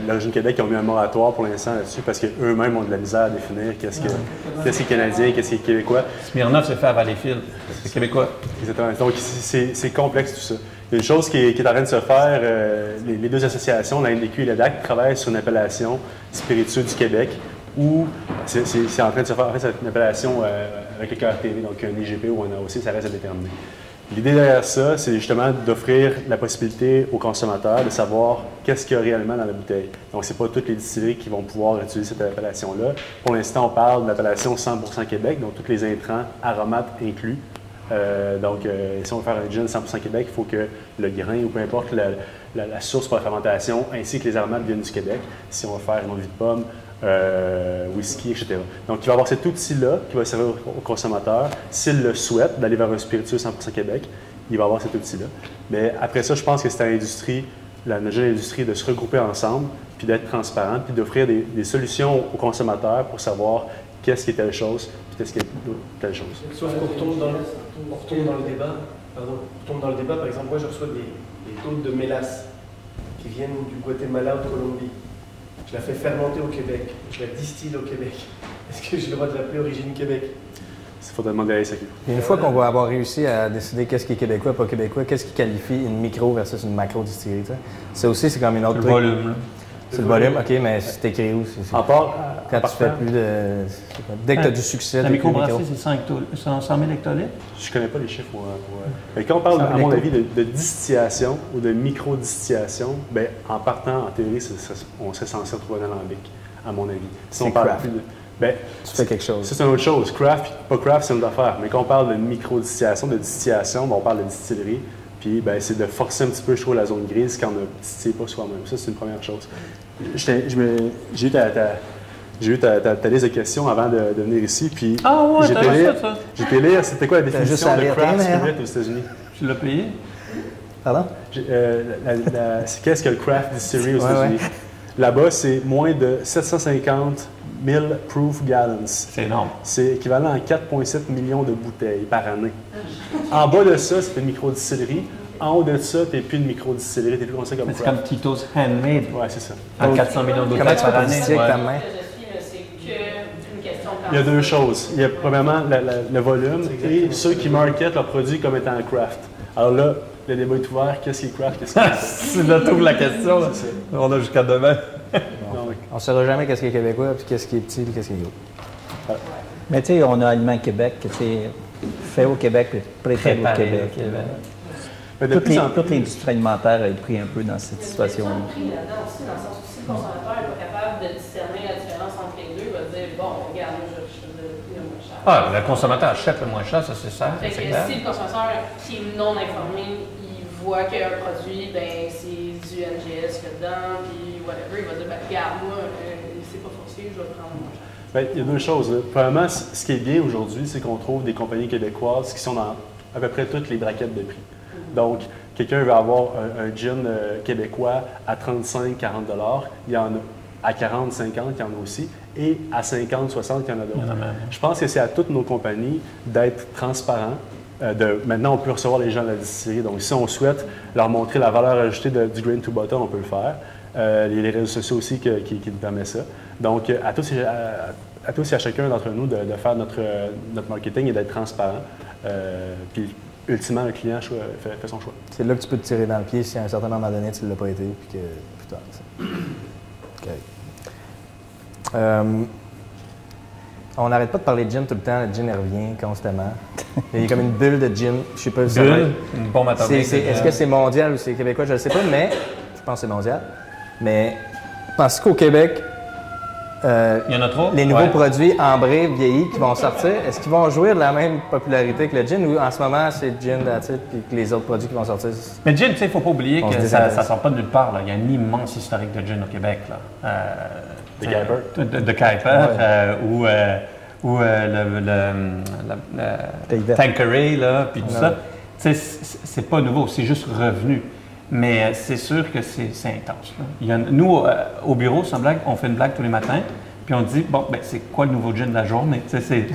l'origine Québec, ils ont mis un moratoire pour l'instant là-dessus parce qu'eux-mêmes ont de la misère à définir qu'est-ce qui est canadien, qu'est-ce qui est québécois. Smirnoff s'est fait à Valleyfield, c'est québécois. Exactement. Donc, c'est complexe tout ça. Il y a une chose qui est en train de se faire, les deux associations, la NDQ et la DAC, travaillent sur une appellation spiritueux du Québec où c'est en train de se faire, en fait, c'est une appellation avec le cœur TV, donc un IGP ou un AOC, ça reste à déterminer. L'idée derrière ça, c'est justement d'offrir la possibilité aux consommateurs de savoir qu'est-ce qu'il y a réellement dans la bouteille. Donc, ce n'est pas toutes les distilleries qui vont pouvoir utiliser cette appellation-là. Pour l'instant, on parle de l'appellation 100% Québec, donc tous les intrants, aromates inclus. Si on veut faire un gin 100% Québec, il faut que le grain ou peu importe la source pour la fermentation ainsi que les aromates viennent du Québec. Si on veut faire une eau de vie de pomme, whisky, etc. Donc, il va y avoir cet outil-là qui va servir aux consommateurs. S'ils le souhaitent, d'aller vers un spiritueux 100% Québec, il va avoir cet outil-là. Mais après ça, je pense que c'est à l'industrie, la jeune industrie, de se regrouper ensemble, puis d'être transparent, puis d'offrir des solutions aux consommateurs pour savoir qu'est-ce qui est telle chose, puis qu'est-ce qui est telle chose. Sauf qu'on retombe dans le débat. Pardon, on retombe dans le débat. Par exemple, moi, je reçois des tôtes de mélasse qui viennent du Guatemala ou de Colombie. Je la fais fermenter au Québec, je la distille au Québec. Est-ce que j'ai le droit de l'appeler Origine Québec? Il faut demander à la SAQ. Et une fois qu'on va avoir réussi à décider qu'est-ce qui est québécois, pas québécois, qu'est-ce qui qualifie une micro versus une macro distillerie? Ça aussi, c'est comme une autre Le volume, là. C'est le volume, OK, mais c'est écrit où? Quand tu fais plus de... Dès que tu as du succès... La microbrasserie, c'est 100 000 hectolitres? Je ne connais pas les chiffres, moi. Mais quand on parle, à mon avis, de distillation ou de micro-distillation, bien, en partant, en théorie, on serait censé retrouver un alambic, à mon avis. Si on parle plus de... Bien, tu fais quelque chose. C'est une autre chose. Craft, pas craft, c'est une autre affaire. Mais quand on parle de micro-distillation, de distillation, bien, on parle de distillerie. Puis, ben, c'est de forcer un petit peu, je trouve, la zone grise quand on ne distille pas soi-même. Ça, c'est une première chose. J'ai eu ta liste de questions avant de venir ici. Puis j'étais lire, c'était quoi la définition de craft spirit aux États-Unis? Tu l'as payé? Pardon? Qu'est-ce que le craft distillery aux États-Unis? Là-bas, c'est moins de 750 000 proof gallons. C'est énorme. C'est équivalent à 4,7 millions de bouteilles par année. En bas de ça, c'est une microdistillerie. En haut de ça, tu n'es plus une microdistillerie, tu es plus considéré comme c'est comme Tito's Handmade. Oui, c'est ça. À 400 millions de bouteilles par année. Avec ta main? Il y a deux choses. Il y a premièrement le volume et ceux qui marketent leurs produits comme étant craft. Alors là, le débat est ouvert. Qu'est-ce qui est craft? Qu'est-ce qui est C'est là tout la question. On a jusqu'à demain. On ne saura jamais qu'est-ce qui est québécois, puis qu'est-ce qui est petit, puis qu'est-ce qui est gros. Mais tu sais, on a Aliments Québec, fait au Québec, puis préféré au Québec. Toute l'industrie alimentaire a pris un peu dans cette situation-là. Compris là-dedans aussi, dans le sens où si le consommateur n'est pas capable de discerner la différence entre les deux, il va dire bon, regarde, moi je veux le moins cher. Ah, le consommateur achète le moins cher, ça c'est ça. Fait que si le consommateur qui est non informé, il voit qu'il y a un produit, ben c'est du NGS là-dedans, puis whatever, il va dire ben regarde, moi, c'est pas forcé, je vais prendre moins cher. Bien, il y a deux choses. Premièrement, ce qui est bien aujourd'hui, c'est qu'on trouve des compagnies québécoises qui sont dans à peu près toutes les braquettes de prix. Donc, quelqu'un veut avoir un gin québécois à 35-40 $, il y en a à 40-50, il y en a aussi, et à 50-60, il y en a d'autres. Je pense que c'est à toutes nos compagnies d'être transparents. Maintenant, on peut recevoir les gens de la distillerie. Donc, si on souhaite leur montrer la valeur ajoutée du grain to bottle, on peut le faire. Il y a les réseaux sociaux aussi qui nous permettent ça. Donc, à tous et à chacun d'entre nous de faire notre marketing et d'être transparent. Puis, ultimement, le client fait son choix. C'est là que tu peux te tirer dans le pied si à un certain moment donné, tu ne l'as pas été, puis que plus tard. OK. On n'arrête pas de parler de gin tout le temps. Le gin revient constamment. Il y a comme une bulle de gin. Je sais pas si Bulle, une bombe atomique. Est-ce que c'est mondial ou c'est québécois? Je ne sais pas, mais je pense que c'est mondial. Mais pensez qu'au Québec, il y en a trop? Les nouveaux produits ambrés, vieillis qui vont sortir, est-ce qu'ils vont jouir de la même popularité que le gin ou en ce moment c'est gin that's it, puis que les autres produits qui vont sortir? Mais le gin, tu sais, il ne faut pas oublier que ça ne sort pas de nulle part. Là. Il y a un immense historique de gin au Québec. Là. De Kuiper. De Kuiper, ou le Tanqueray, là, puis tout ça. Tu sais, c'est pas nouveau, c'est juste revenu. Mais c'est sûr que c'est intense. Là. Nous, au bureau, sans blague, on fait une blague tous les matins, puis on dit, bon, ben, c'est quoi le nouveau gin de la journée? C'est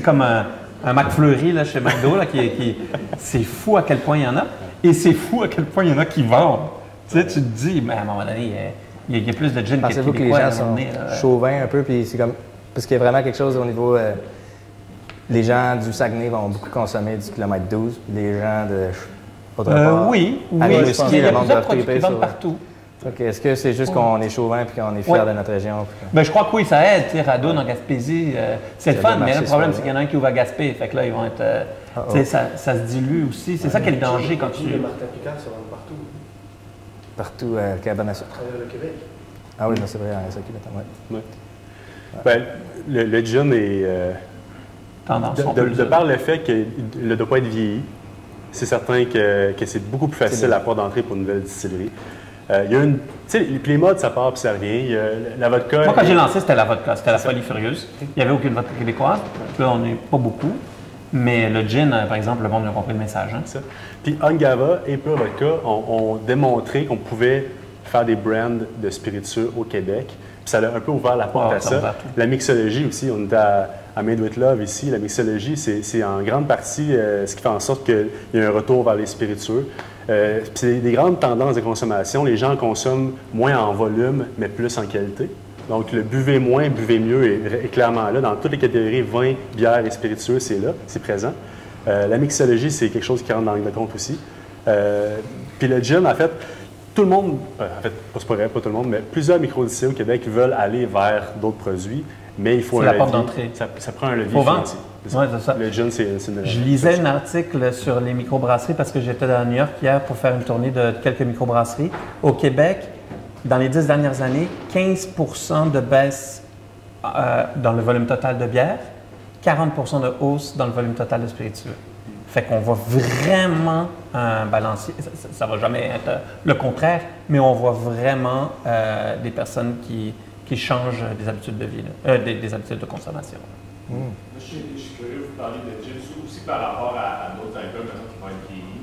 comme un McFlurry là, chez McDo, là, c'est fou à quel point il y en a, et c'est fou à quel point il y en a qui vendent. Tu sais, tu te dis, ben, à un moment donné, il y a plus de gin Pensez-vous que les gens sont chauvins un peu, puis c'est comme, parce qu'il y a vraiment quelque chose au niveau... les gens du Saguenay vont beaucoup consommer du kilomètre 12, puis les gens de... oui, il y a plusieurs produits qui vendent partout. Okay. Est-ce que c'est juste qu'on est chauvin et qu'on est fiers de notre région? Ben, je crois que oui, ça aide. Radoun en Gaspésie, c'est le fun, mais le problème, c'est qu'il y en a un qui ouvre à Gaspé. Fait que là, ils vont être. Ça se dilue aussi. C'est ça qui est le danger quand tu. Le Martin Picard se vend partout. Partout à Cabane à travers le Québec. Ah oui, c'est vrai, à SAQ, maintenant. Ben, le gin est. Tendance. De par le fait qu'il ne doit pas être vieilli, c'est certain que c'est beaucoup plus facile à la porte d'entrée pour une nouvelle distillerie. Il y a une. Tu sais, les modes, ça part puis ça revient. Il y a la vodka. Moi, quand j'ai lancé, c'était la vodka. C'était la folie furieuse. Il n'y avait aucune vodka québécoise. Là, on n'est pas beaucoup. Mais le gin, par exemple, le monde a compris le message. Hein? Ça. Puis Ungava et Pure Vodka ont démontré qu'on pouvait faire des brands de spiritueux au Québec. Puis ça a un peu ouvert la porte à ça. La mixologie aussi, on est à Made with Love ici. La mixologie, c'est en grande partie ce qui fait en sorte qu'il y a un retour vers les spiritueux. C'est des grandes tendances de consommation. Les gens consomment moins en volume, mais plus en qualité. Donc, le buvez moins, buvez mieux est clairement là. Dans toutes les catégories, vin, bière et spiritueux, c'est là, c'est présent. La mixologie, c'est quelque chose qui rentre dans le compte aussi. Puis le gin, en fait, tout le monde, en fait, c'est pas vrai, pas tout le monde, mais plusieurs microdistilleries au Québec veulent aller vers d'autres produits, mais il faut un levier. C'est la porte d'entrée. Ça prend un levier financier. Oui, c'est ça. Le gin, c'est une... Je lisais un article sur les microbrasseries parce que j'étais à New York hier pour faire une tournée de quelques microbrasseries. Au Québec, dans les 10 dernières années, 15 de baisse dans le volume total de bière, 40 de hausse dans le volume total de spiritueux. Fait qu'on voit vraiment un balancier. Ça ne va jamais être le contraire, mais on voit vraiment des personnes qui changent des habitudes de vie, des habitudes de consommation. Moi, je suis curieux de vous parler de gin aussi par rapport à d'autres alcools qui vont être vieillis.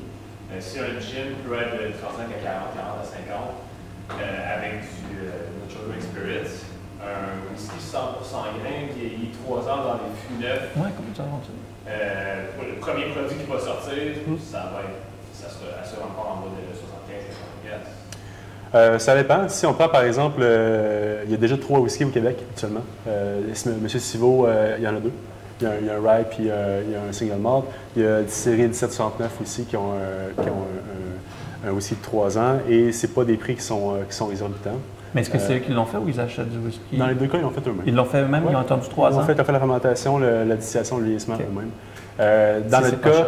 Si un gin peut être de 35 à 40, 40 à 50, avec du Natural Drink Spirits, un whisky 100% grain vieilli 3 ans dans les fûts neufs. Oui, comme ça, le premier produit qui va sortir, ça sera encore en bas de 75-75. Ça dépend. Si on prend par exemple, il y a déjà 3 whiskies au Québec actuellement. Monsieur Sivo, il y en a 2. Il y a un rye puis il y a un single malt. Il y a une série 1769 aussi qui ont un whisky de 3 ans et c'est pas des prix qui sont exorbitants. Mais est-ce que c'est eux qui l'ont fait ou ils achètent du whisky? Dans les 2 cas, ils l'ont fait eux-mêmes. Ils l'ont fait eux-mêmes? Ils ont attendu 3 ans? Ils ont fait la fermentation, la distillation, le vieillissement eux-mêmes. Dans notre cas,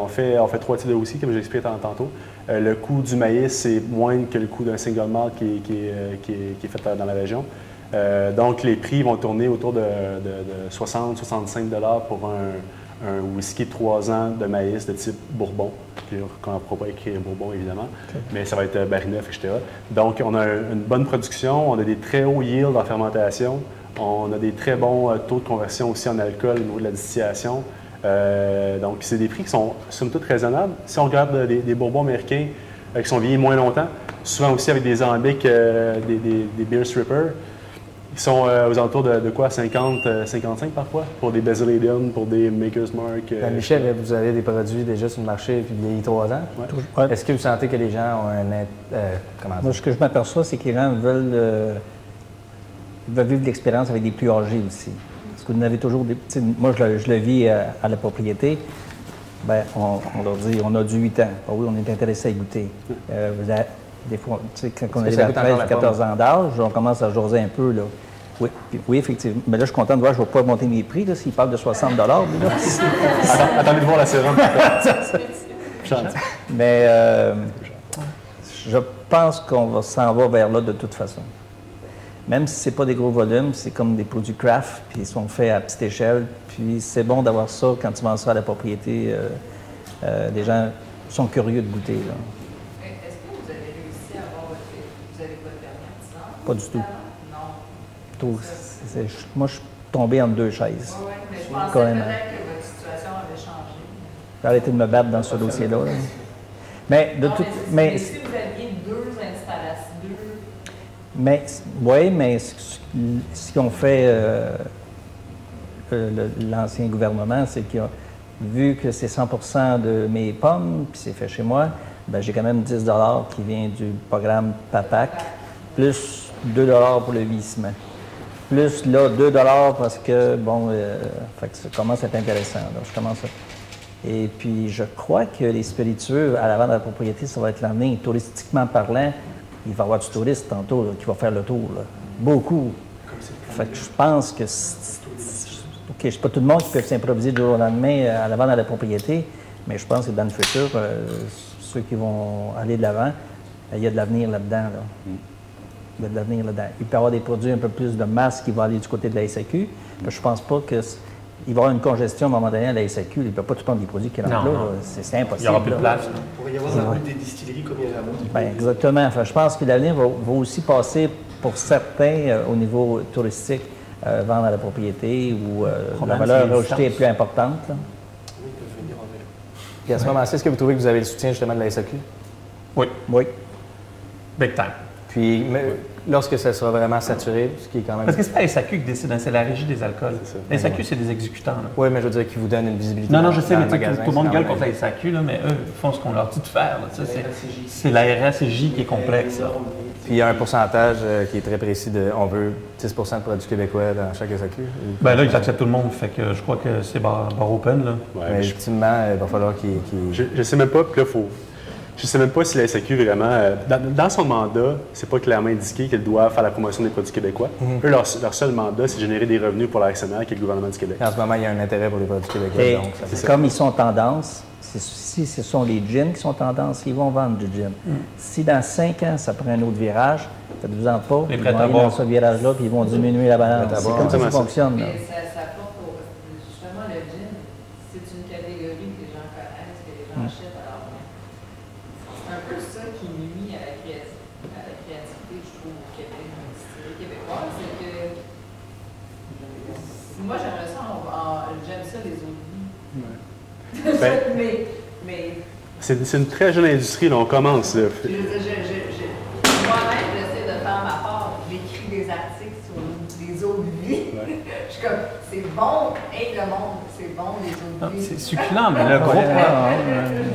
on fait 3 types de whisky, comme j'ai expliqué tantôt. Le coût du maïs, c'est moins que le coût d'un single malt qui est fait dans la région. Donc, les prix vont tourner autour de 60-65 $ pour un whisky de 3 ans de maïs de type Bourbon. On ne pourra pas écrire Bourbon, évidemment, mais ça va être Barry Neuf, etc. Donc, on a une bonne production, on a des très hauts yields en fermentation, on a des très bons taux de conversion aussi en alcool au niveau de la distillation. Donc, c'est des prix qui sont, somme toute, raisonnables. Si on regarde des Bourbons américains qui sont vieillis moins longtemps, souvent aussi avec des alambics, des beer strippers, ils sont aux alentours de quoi? 50, 55 parfois, pour des Basil Hayden, pour des Maker's Mark. Michel, vous avez des produits déjà sur le marché puis vieillis 3 ans. Ouais. Est-ce que vous sentez que les gens ont comment dire? Moi, ce que je m'aperçois, c'est que les gens veulent vivre l'expérience avec des plus âgés aussi. Parce que vous en avez toujours des... Moi, je le vis à la propriété. Ben, on leur dit, on a du 8 ans. Ah oui, on est intéressé à goûter. Des fois, tu sais, quand on arrive à 13 ou 14 ans d'âge, on commence à jaser un peu, là. Oui, oui, effectivement. Mais là, je suis content de voir, je ne vais pas monter mes prix, là, s'ils parlent de 60 $. Attendez de voir la sérum. Mais je pense qu'on s'en va vers là de toute façon. Même si ce n'est pas des gros volumes, c'est comme des produits craft, puis ils sont faits à petite échelle. Puis c'est bon d'avoir ça quand tu vends ça à la propriété. Les gens sont curieux de goûter. Là. Est-ce que vous avez réussi à avoir votre permis artisan? Pas du tout. Non. Moi, je suis tombé entre deux chaises. Oui, mais je pensais peut-être que votre situation avait changé. J'ai arrêté de me battre dans ce dossier-là. Là. Mais de tout. Mais si vous aviez deux installations, mais oui, mais ce qu'ont fait l'ancien gouvernement, c'est qu'il a vu que c'est 100% de mes pommes, puis c'est fait chez moi, ben j'ai quand même 10 $ qui vient du programme PAPAC, plus 2 $ pour le vieillissement. Plus là, 2 $ parce que, bon, fait que ça commence à être intéressant. Là. Je commence à... Et puis, je crois que les spiritueux, à la vente de la propriété, ça va être l'année, touristiquement parlant, il va y avoir du touriste tantôt là, qui va faire le tour. Là. Beaucoup. Fait que je pense que... OK, c'est pas tout le monde qui peut s'improviser du jour au lendemain à la vente de la propriété, mais je pense que dans le futur, ceux qui vont aller de l'avant, il y a de l'avenir là-dedans. Là. Il y a de l'avenir là-dedans. Il peut y avoir des produits un peu plus de masse qui vont aller du côté de la SAQ. Je ne pense pas qu'il va y avoir une congestion à un moment donné à la SAQ. Il ne peut pas tout prendre des produits qui rentrent là. C'est impossible. Il n'y aura plus de place. Il pourrait y avoir la route des distilleries comme il y a là-bas. Bien, exactement. Enfin, je pense que l'avenir va aussi passer pour certains au niveau touristique, vendre à la propriété où la valeur ajoutée est plus importante. Là. Oui, ils peuvent venir en vélo. Puis à ce moment-ci, est-ce que vous trouvez que vous avez le soutien justement de la SAQ? Oui. Oui. Big time. Puis lorsque ça sera vraiment saturé, ce qui est quand même... Parce que c'est pas la SAQ qui décide, c'est la régie des alcools. La SAQ, c'est des exécutants. Là. Oui, mais je veux dire qu'ils vous donnent une visibilité. Non, je sais, mais magasin, tout le monde gueule même... contre la SAQ, là, mais eux, ils font ce qu'on leur dit de faire. Là, c'est la RACJ qui est complexe. Là. Puis il y a un pourcentage qui est très précis de... On veut 10 % de produits québécois dans chaque SAQ. Ben là, ils acceptent tout le monde, fait que je crois que c'est bar open. Là. Ouais, mais ultimement, il va falloir qu'il... Je sais même pas, puis là, je ne sais même pas si la SAQ vraiment... dans son mandat, c'est pas clairement indiqué qu'elle doit faire la promotion des produits québécois. Eux, leur seul mandat, c'est de générer des revenus pour l'actionnaire, qui est le gouvernement du Québec. En ce moment, il y a un intérêt pour les produits québécois. Et donc, comme ils sont tendance, si ce sont les gins qui sont tendance, ils vont vendre du gin. Si dans 5 ans, ça prend un autre virage, faites-vous en pas, ils vont aller dans ce virage-là, puis ils vont diminuer la balance. C'est comme ça que ça fonctionne. Mais ça porte justement le gin, c'est une catégorie que les gens connaissent, que les gens achètent. Alors, c'est un peu ça qui nuit à la créativité, je trouve, au Québec, dans l'industrie québécoise, c'est que moi, j'aimerais ça, j'aime ça les autres vies. Mais c'est une très jeune industrie, là, on commence. Là. Moi-même, j'essaie de faire ma part. J'écris des articles sur les autres vies. Ouais. Je suis comme, c'est bon, hey, le monde, c'est bon, les autres vies. C'est succulent, mais le gros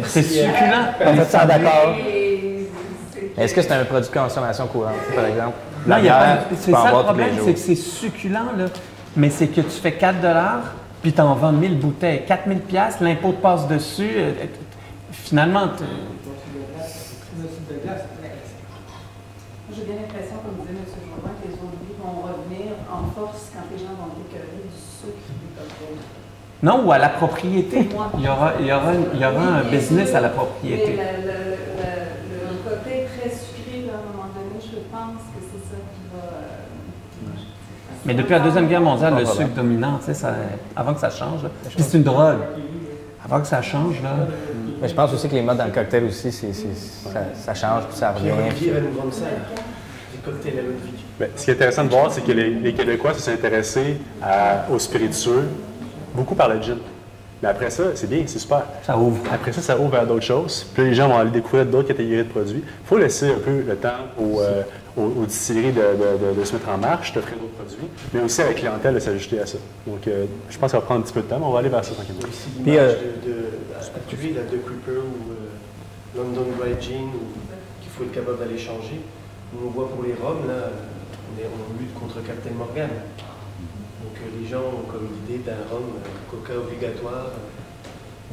c'est succulent. On est d'accord. Est-ce que c'est un produit de consommation courante, par exemple? Non, il y a pas. C'est ça le problème, c'est que c'est succulent, là. Mais c'est que tu fais 4 $, puis tu en vends 1000 bouteilles. 4000 $, l'impôt te passe dessus. Finalement, j'ai bien l'impression, comme disait M. Jourdain, que les autres vies vont revenir en force quand les gens vont écœurer du sucre et du cocktail. Non, ou à la propriété. Il y aura un business à la propriété. Mais le côté très sucré, là, à un moment donné, je pense que c'est ça qui va... Mais depuis la Deuxième Guerre mondiale, le sucre dominant, tu sais, avant que ça change, c'est une drogue. Avant que ça change, là... Mais je pense aussi que les modes dans le cocktail aussi, ça change, puis ça revient. Puis il va nous vendre ça, des cocktails à l'eau de vie. Bien, ce qui est intéressant de voir, c'est que les Québécois se sont intéressés aux spiritueux, beaucoup par le gin. Mais après ça, c'est bien, c'est super. Ça ouvre. Après ça, ça ouvre vers d'autres choses. Puis là, les gens vont aller découvrir d'autres catégories de produits. Il faut laisser un peu le temps aux distilleries de se mettre en marche, d'offrir d'autres produits, mais aussi à la clientèle de s'ajuster à ça. Donc, je pense que ça va prendre un petit peu de temps, mais on va aller vers ça tranquillement. Aussi l'image actuelle de Creeper ou London Dry Gin, qu'il faut être capable d'aller changer. Nous, on voit pour les rhums, là, on lutte contre Captain Morgan. Donc, les gens ont comme l'idée d'un rhum coca obligatoire.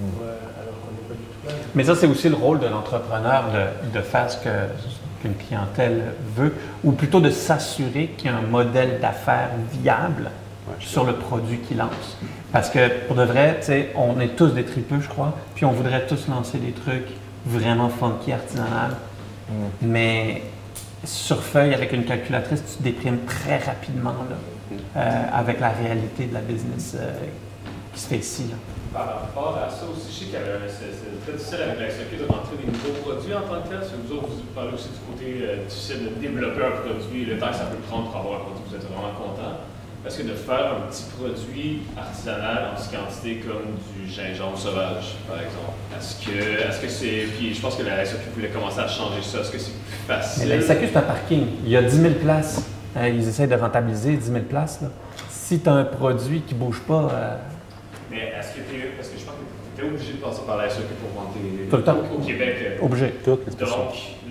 alors qu'on n'est pas du tout là. Mais ça, c'est aussi le rôle de l'entrepreneur de faire ce qu'une clientèle veut, ou plutôt de s'assurer qu'il y a un modèle d'affaires viable sur le produit qu'il lance. Parce que pour de vrai, tu sais, on est tous des tripeux, je crois, puis on voudrait tous lancer des trucs vraiment funky, artisanal. Mais sur feuille, avec une calculatrice, tu te déprimes très rapidement là, avec la réalité de la business qui se fait ici. Là. Par rapport à ça aussi, je sais que c'est très difficile avec la SAQ de rentrer des nouveaux produits en tant que tel. Vous autres, vous parlez aussi du côté difficile de développer un produit, le temps que ça peut prendre pour avoir un produit, vous êtes vraiment content. Est-ce que de faire un petit produit artisanal en petite quantité comme du gingembre sauvage, par exemple, est-ce que c'est. Puis je pense que la SAQ voulait commencer à changer ça. Est-ce que c'est plus facile? Mais la SAQ, c'est un parking. Il y a 10 000 places. Ils essayent de rentabiliser 10 000 places. Là. Si tu as un produit qui ne bouge pas. Mais est-ce que parce que je pense que tu es obligé de passer par la SAQ pour vendre tout le temps. Au Québec. Obligé. Donc,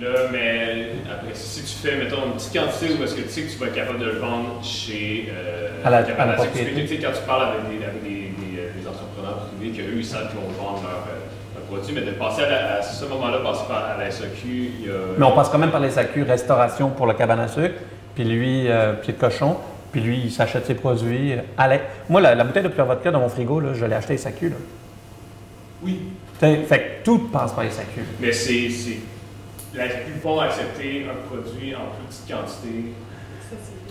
là, mais après, si tu fais, mettons, une petite quantité où est-ce que tu sais que tu vas être capable de le vendre chez. À la propriété. Tu sais, quand tu parles avec des entrepreneurs privés, qu'eux, ils savent qu'ils vont vendre leur produit, mais de passer à ce moment-là, passer par la SAQ, il y a. Mais on passe quand même par la SAQ, restauration pour le cabane à sucre, puis lui, pied de cochon. Puis lui, il s'achète ses produits. Moi, la bouteille de pure vodka dans mon frigo, là, je l'ai acheté à SAQ. Là. Oui. Fait que tout passe par SAQ. Mais la SAQ vont accepter un produit en plus petite quantité.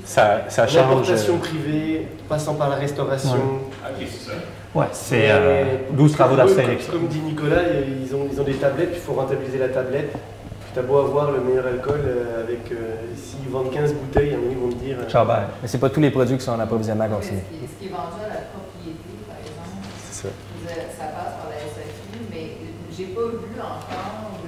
Ça change. L'importation privée, passant par la restauration. Ouais. Ok, c'est ça. Ouais, c'est 12 travaux d'Astérix. Comme dit Nicolas, ils ont des tablettes, puis il faut rentabiliser la tablette. Tu as beau avoir le meilleur alcool, s'ils vendent 15 bouteilles, à un moment, ils vont te dire. Ciao, bye. Mais c'est pas tous les produits qui sont en approvisionnement continu. Ce qui est vendu à la propriété, par exemple, c'est ça. Ça passe par la SAQ, mais j'ai pas vu encore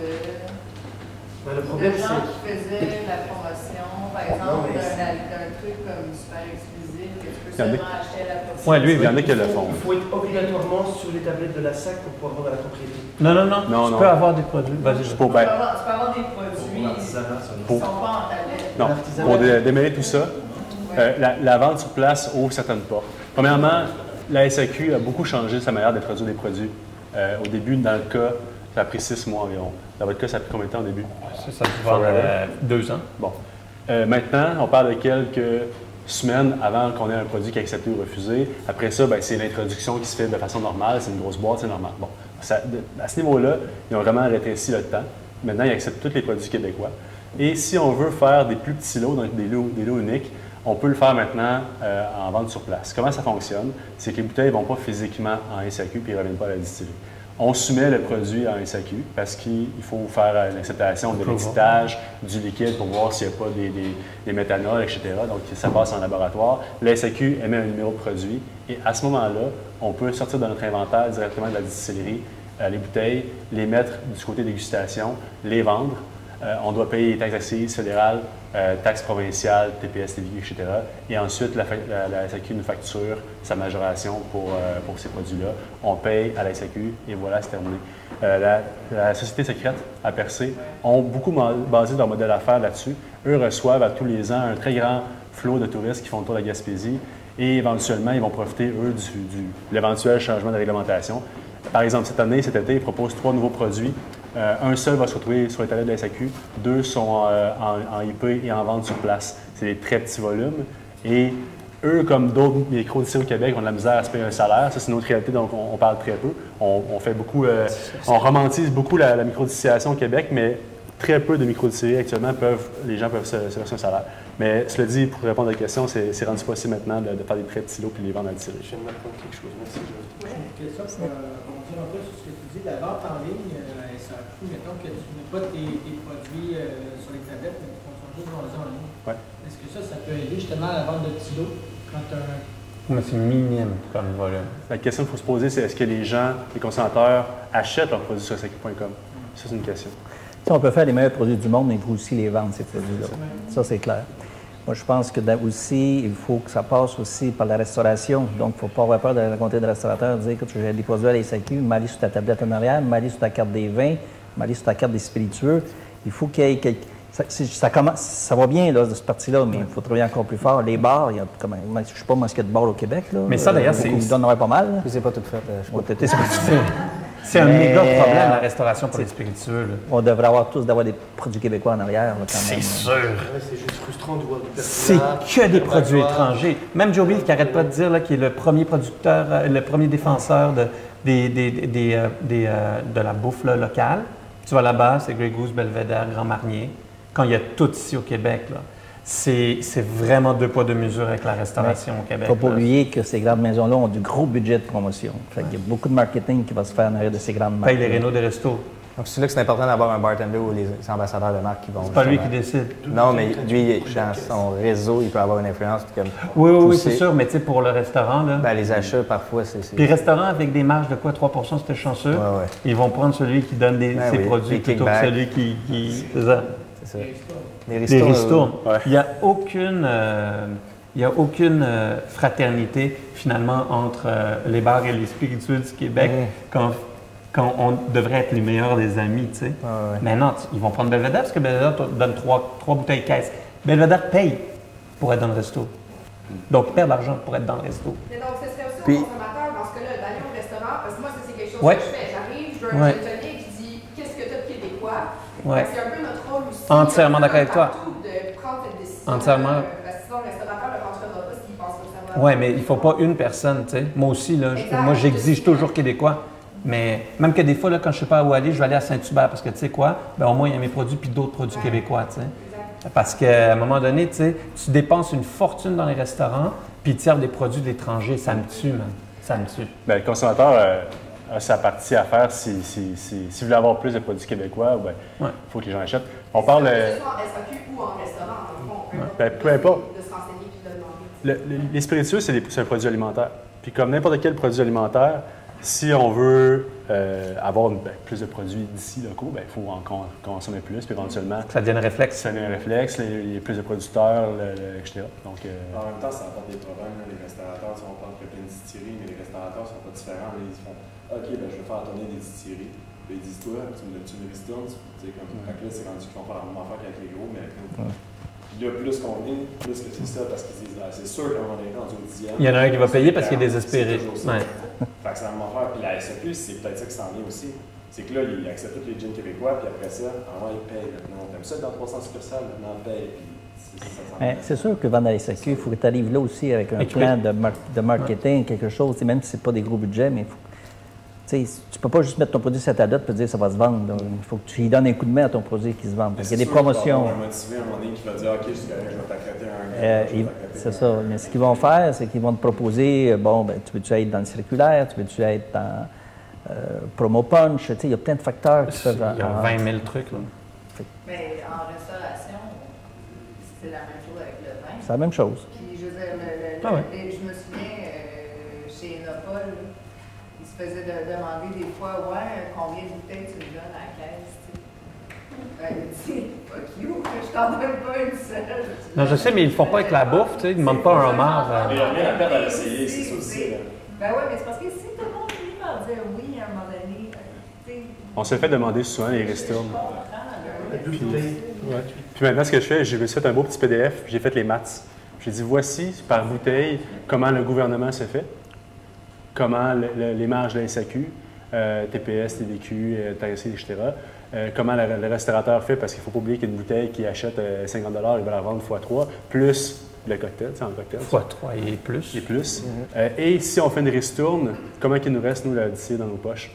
Le problème, de gens c'est. qui faisaient la promotion, par exemple, d'un truc comme super exclusif que tu peux seulement acheter à la propriété. Ouais, lui, il y en a qui le font. Il faut être obligatoirement sur les tablettes de la SAC pour pouvoir vendre à la propriété. Non. Tu peux avoir des produits. Vas-y, Tu peux avoir des produits qui ne sont pas en tablette. Non, pour démêler tout ça, la vente sur place ouvre certaines portes. Premièrement, la SAQ a beaucoup changé sa manière de produire des produits. Au début, dans le cas, ça a pris 6 mois environ. Dans votre cas, ça a pris combien de temps au début? Ça peut vendre 2 ans. Bon. Maintenant, on parle de quelques semaines avant qu'on ait un produit qui est accepté ou refusé. Après ça, c'est l'introduction qui se fait de façon normale. C'est une grosse boîte, c'est normal. Bon. À ce niveau-là, ils ont vraiment rétréci le temps. Maintenant, ils acceptent tous les produits québécois. Et si on veut faire des plus petits lots, donc des lots uniques, on peut le faire maintenant en vente sur place. Comment ça fonctionne? C'est que les bouteilles ne vont pas physiquement en SAQ puis ils ne reviennent pas à la distillerie. On soumet le produit en SAQ parce qu'il faut faire l'acceptation de l'étiquetage du liquide pour voir s'il n'y a pas des méthanols, etc. Donc, ça passe en laboratoire. La SAQ émet un numéro de produit et à ce moment-là, on peut sortir de notre inventaire directement de la distillerie les bouteilles, les mettre du côté dégustation, les vendre. On doit payer les taxes assises fédérales, taxes provinciales, TPS, TVQ, etc. Et ensuite, la SAQ nous facture sa majoration pour ces produits-là. On paye à la SAQ et voilà, c'est terminé. La Société secrète à Percé ont beaucoup basé leur modèle d'affaires là-dessus. Eux reçoivent à tous les ans un très grand flot de touristes qui font le tour de la Gaspésie et éventuellement, ils vont profiter, eux, de l'éventuel changement de réglementation. Par exemple, cet été, ils proposent 3 nouveaux produits. Un seul va se retrouver sur les tablettes de la SAQ, 2 sont en IP et en vente sur place. C'est des très petits volumes. Et eux, comme d'autres micro-distilleries au Québec, ont de la misère à se payer un salaire. Ça, c'est une autre réalité, donc on parle très peu. On fait beaucoup, on romantise beaucoup la micro-distillation au Québec, mais très peu de micro-distilleries actuellement les gens peuvent se verser un salaire. Mais cela dit, pour répondre à la question, c'est rendu possible maintenant de faire des très petits lots puis de les vendre à la distillerie. Je viens de m'apprendre quelque chose. Merci, Joseph. Une question pour rebondir un peu sur ce que tu dis. La vente en ligne, SAQ, mettons que tu mets pas tes produits sur les tablettes, mais tu consommes juste en ligne. Ouais. Est-ce que ça peut aider justement à la vente de petits lots quand tu as un. Mais c'est minime comme volume. La question qu'il faut se poser, c'est est-ce que les gens, les consommateurs, achètent leurs produits sur SAQ.com? Ça, c'est une question. Si on peut faire les meilleurs produits du monde, mais il faut aussi les vendre, ces produits-là. Ça, c'est clair. Moi, je pense que aussi, il faut que ça passe aussi par la restauration. Donc, il ne faut pas avoir peur de raconter de restaurateur, de dire que j'ai des produits à la SAQ, m'aller sur ta tablette en arrière, m'aller sur ta carte des vins, m'aller sur ta carte des spiritueux. Il faut qu'il y ait ça va bien, là, de cette partie-là, mais il faut travailler encore plus fort. Les bars, il y a je ne sais pas moi ce qu'il y a de bars au Québec. Là. Mais ça, d'ailleurs, c'est. Ils donneraient pas mal. C'est pas tout fait. C'est pas tout fait. C'est un méga problème, la restauration pour les spiritueux. Là. On devrait avoir tous d'avoir des produits québécois en arrière, là, quand même. C'est sûr. C'est juste frustrant de voir des C'est personnes. que des produits étrangers. Même Joe Beef qui n'arrête pas de dire qu'il est le premier producteur, le premier défenseur de la bouffe là, locale. Tu vas là-bas, c'est Grey Goose, Belvédère, Grand Marnier. Quand il y a tout ici au Québec, là, c'est vraiment deux poids, deux mesures avec la restauration au Québec. Il ne faut pas oublier que ces grandes maisons-là ont du gros budget de promotion. Fait qu'il y a beaucoup de marketing qui va se faire en arrière de ces grandes marques. Paye les rénaux des restos. Donc, c'est là que c'est important d'avoir un bartender ou les ambassadeurs de marque qui vont. C'est pas lui qui justement- décide. Non, mais lui, dans son réseau, il peut avoir une influence. Puis comme Oui, oui, pousser- c'est sûr, mais tu sais, pour le restaurant, là. Ben, les achats, parfois, c'est. Puis restaurants avec des marges de quoi, 3 c'était chanceux. Ouais, ouais. Ils vont prendre celui qui donne Ben ses oui, produits les plutôt que kickbacks. celui qui. C'est ça. C'est ça. Les Les ristournes. Ouais. Il n'y a aucune fraternité, finalement, entre les bars et les spiritueux du Québec quand on devrait être les meilleurs des amis, tu sais. Ouais, ouais. Mais non, ils vont prendre Belvédère parce que Belvédère donne 3 bouteilles caisse. Belvédère paye pour être dans le resto. Donc, il perd de l'argent pour être dans le resto. Mais donc, ce serait aussi Puis- au consommateur, dans ce cas-là, d'aller au restaurant, parce que moi, ça, c'est quelque chose Ouais. que je fais. J'arrive, je veux un Ouais. gin tonic, je dis, qu'est-ce que tu as de québécois? Ouais. C'est un peu notre rôle aussi. Entièrement d'accord avec toi. partout, de prendre cette décision. Entièrement. Parce que sinon, le restaurateur ne le rentrera pas s'il pense que ça va. Oui, mais il ne faut pas une personne, tu sais. Moi aussi, là, Exact. moi, j'exige toujours québécois. Mais même que des fois, là, quand je ne sais pas où aller, je vais aller à Saint-Hubert parce que, tu sais quoi, ben, au moins, il y a mes produits puis d'autres produits québécois, tu sais. Parce qu'à un moment donné, tu sais, tu dépenses une fortune dans les restaurants puis tu serves des produits de l'étranger. Ça me tue, man. Ça me tue. Bien, le consommateur a sa partie à faire si vous voulez avoir plus de produits québécois, ben, il faut que les gens achètent. On parle. Que ce soit en SAQ ou en restaurant, dans le fond, Ben, peu importe. de se renseigner puis de demander. Les spiritueux, c'est un produit alimentaire. Puis comme n'importe quel produit alimentaire, si on veut avoir plus de produits d'ici locaux, il faut en consommer plus, puis éventuellement, Ça devient un réflexe. ça devient un réflexe, il y a plus de producteurs, etc. Donc, En même temps, ça apporte des problèmes. Là. Les restaurateurs, on parle qu'il y a plein de distilleries, mais les restaurateurs ne sont pas différents. Là, ils font OK, ben, je vais faire tourner des distilleries. Puis ils disent toi, tu me ristournes. Fait que là, c'est rendu qu'ils font pas la même affaire qu'avec les gros, mais puis là, plus qu'on est, plus que c'est ça, parce qu'ils disent c'est sûr qu'à un moment donné, rendu au 10e. Il y en a un qui va payer parce qu'il est désespéré. C'est toujours ça. Ouais. Fait que c'est la même affaire. Puis la SAQ, c'est peut-être ça qui s'en vient aussi. C'est que là, ils acceptent tous les gins québécois, puis après ça, ils payent maintenant. T'aimes ça dans 300 succursales, maintenant paye. C'est sûr que vendre à la SAQ, il faut que tu arrives là aussi avec un Équipé. plan de marketing, quelque chose, même si ce n'est pas des gros budgets, mais tu ne peux pas juste mettre ton produit sur ta dot et dire que ça va se vendre. Donc, il faut que tu lui donnes un coup de main à ton produit qui se vend. Il y a des promotions. Un motivé à un moment donné qui va dire OK, je vais t'accréter un. C'est ça. Mais ce qu'ils vont faire, c'est qu'ils vont te proposer tu veux-tu être dans le circulaire, tu veux-tu être dans promo punch, tu sais, il y a plein de facteurs qui peuvent. Il y a 20 000 trucs. Là. Mais en restauration, c'est la même chose avec le vin. C'est la même chose. Puis, je veux dire, je me souviens, chez Enopole, ils se faisaient demander des fois, combien de bouteilles tu me donnes à la caisse, tu sais. Il dit, fuck you, je t'en donne pas une seule. Non, je sais, mais ils ne le font pas avec la bouffe, tu sais. Ils ne demandent pas un homard. Mais il n'y a rien à perdre à l'essayer, c'est ça aussi. Ben oui, mais c'est parce que si tout le monde finit par dire oui à un moment donné, tu sais. on se fait demander souvent les ristournes. Puis Puis maintenant, ce que je fais, j'ai fait un beau petit PDF, puis j'ai fait les maths. J'ai dit, voici par bouteille comment le gouvernement se fait, comment les marges de la SAQ, TPS, TVQ, TRC, etc. Comment le restaurateur fait, parce qu'il ne faut pas oublier qu'une bouteille qui achète 50 $, il va la vendre x3, plus le cocktail, c'est en cocktail. x3 et plus. Et plus. Et si on fait une ristourne, comment il nous reste, nous, d'ici dans nos poches?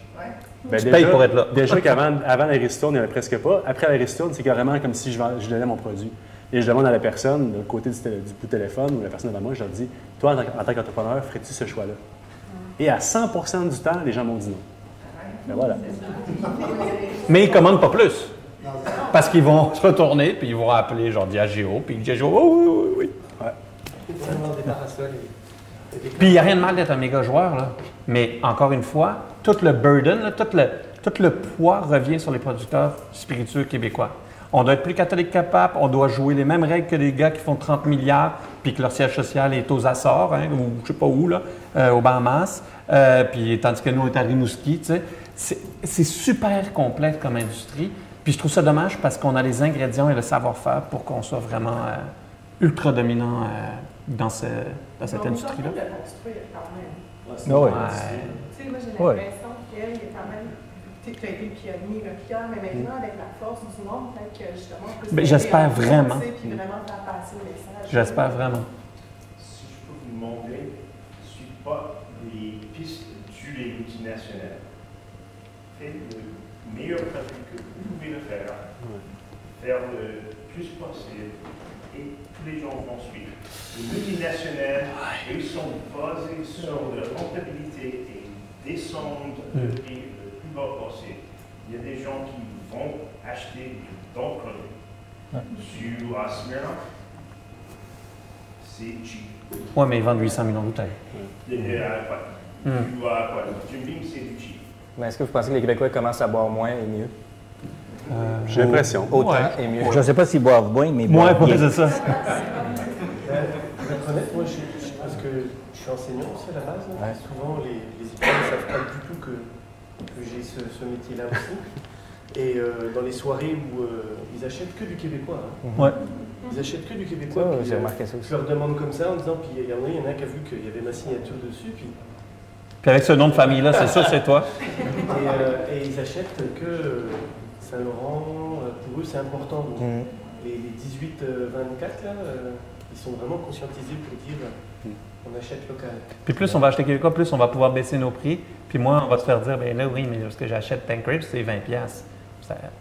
Ben, Tu payes pour être là. Déjà qu'avant la ristourne, il n'y en avait presque pas. Après la ristourne, c'est carrément comme si je donnais mon produit. Et je demande à la personne, de côté du bout de téléphone, ou la personne devant moi, je leur dis, toi, en tant qu'entrepreneur, ferais-tu ce choix-là? Et à 100% du temps, les gens m'ont dit non. Ben voilà. Mais ils ne commandent pas plus. Parce qu'ils vont se retourner, puis ils vont appeler genre Diageo, puis Diageo, oh oui. Puis il n'y a rien de mal d'être un méga joueur, là. Mais encore une fois, tout le burden, là, tout le poids revient sur les producteurs spiritueux québécois. On doit être plus catholique capable, on doit jouer les mêmes règles que les gars qui font 30 milliards, puis que leur siège social est aux Açores, ou je ne sais pas où, là, aux Bahamas, puis tandis que nous, on est à Rimouski, tu sais. C'est super complexe comme industrie. Puis je trouve ça dommage parce qu'on a les ingrédients et le savoir-faire pour qu'on soit vraiment ultra dominant dans cette industrie-là. On de construire quand même. Oui. Tu sais, moi, j'ai l'impression Pierre, il y a quand même, tu sais, tu as été le pionnier, Pierre, mais maintenant, avec la force du monde, peut-être que justement, on peut j'espère vraiment. Puis vraiment faire passer le message. J'espère vraiment. Si je peux vous demander, suivez pas les pistes du multinational. Faites le meilleur produit que vous pouvez le faire, faire le plus possible, et tous les gens vont suivre. Les multinationales, ils sont basés sur la rentabilité et descendent le prix le plus bas possible. Il y a des gens qui vont acheter des bons produits. Sur Smirnoff, c'est cheap. Oui, mais ils vendent 800 millions de bouteilles. Jim Beam, c'est du cheap. Mais est-ce que vous pensez que les Québécois commencent à boire moins et mieux? J'ai l'impression. Autant et mieux. Je ne sais pas s'ils boivent moins, mais Moins, boivent bien. c'est ça. Pour être honnête, moi, parce que je suis enseignant aussi à la base, là. Souvent les étudiants ne savent pas du tout que j'ai ce métier-là aussi. Et dans les soirées où ils achètent que du québécois. Ouais. Ils achètent que du québécois. J'ai remarqué ça aussi. Je leur demande comme ça en disant, puis il y en a un qui a vu qu'il y avait ma signature dessus, puis avec ce nom de famille-là, c'est sûr, c'est toi. et ils achètent que Saint-Laurent, pour eux, c'est important. Donc, les 18-24, là, ils sont vraiment conscientisés pour dire on achète local. Puis plus on va acheter québécois, plus on va pouvoir baisser nos prix. Puis moi, on va te faire dire, bien là, oui, mais lorsque j'achète Tanqueray, c'est 20$.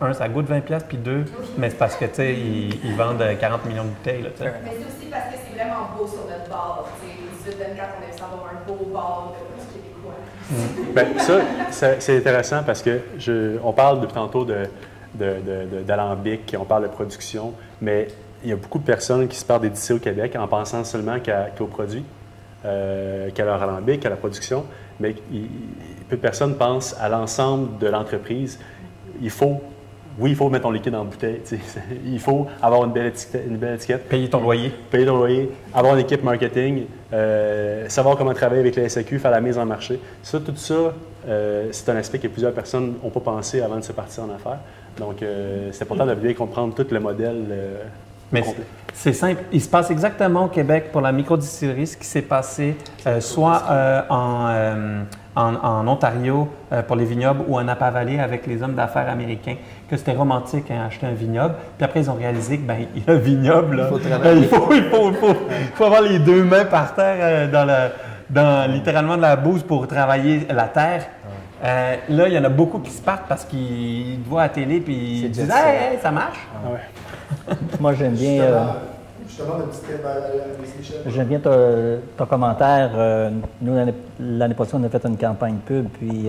Un, ça goûte 20$, puis deux, mais c'est parce que, tu sais, ils vendent 40 millions de bouteilles, là, tu sais. Mais c'est aussi parce que c'est vraiment beau sur notre bar. Tu sais, 18-24, on aime ça avoir un beau bar de québécois. Bien, ça, c'est intéressant parce que on parle depuis tantôt d'alambic, on parle de production, mais il y a beaucoup de personnes qui se partent d'éditer au Québec en pensant seulement qu'aux produits, qu'à leur alambic, qu'à la production, mais peu de personnes pensent à l'ensemble de l'entreprise. Il faut mettre ton liquide en bouteille. Il faut avoir une belle étiquette. Payer ton loyer. Payer ton loyer. Avoir une équipe marketing. Savoir comment travailler avec la SAQ, faire la mise en marché. Tout ça, c'est un aspect que plusieurs personnes n'ont pas pensé avant de se partir en affaires. Donc, c'est important de bien comprendre tout le modèle complet. C'est simple. Il se passe exactement au Québec pour la microdistillerie ce qui s'est passé soit en Ontario pour les vignobles ou en Napa Valley avec les hommes d'affaires américains, que c'était romantique acheter un vignoble. Puis après, ils ont réalisé que le vignoble, là, il faut avoir les deux mains par terre dans littéralement de la bouse pour travailler la terre. Là, il y en a beaucoup qui se partent parce qu'ils voient à la télé puis ils disent « Hey, ça marche! Moi, j'aime bien... J'aime bien ton commentaire. Nous, l'année passée, on a fait une campagne pub, puis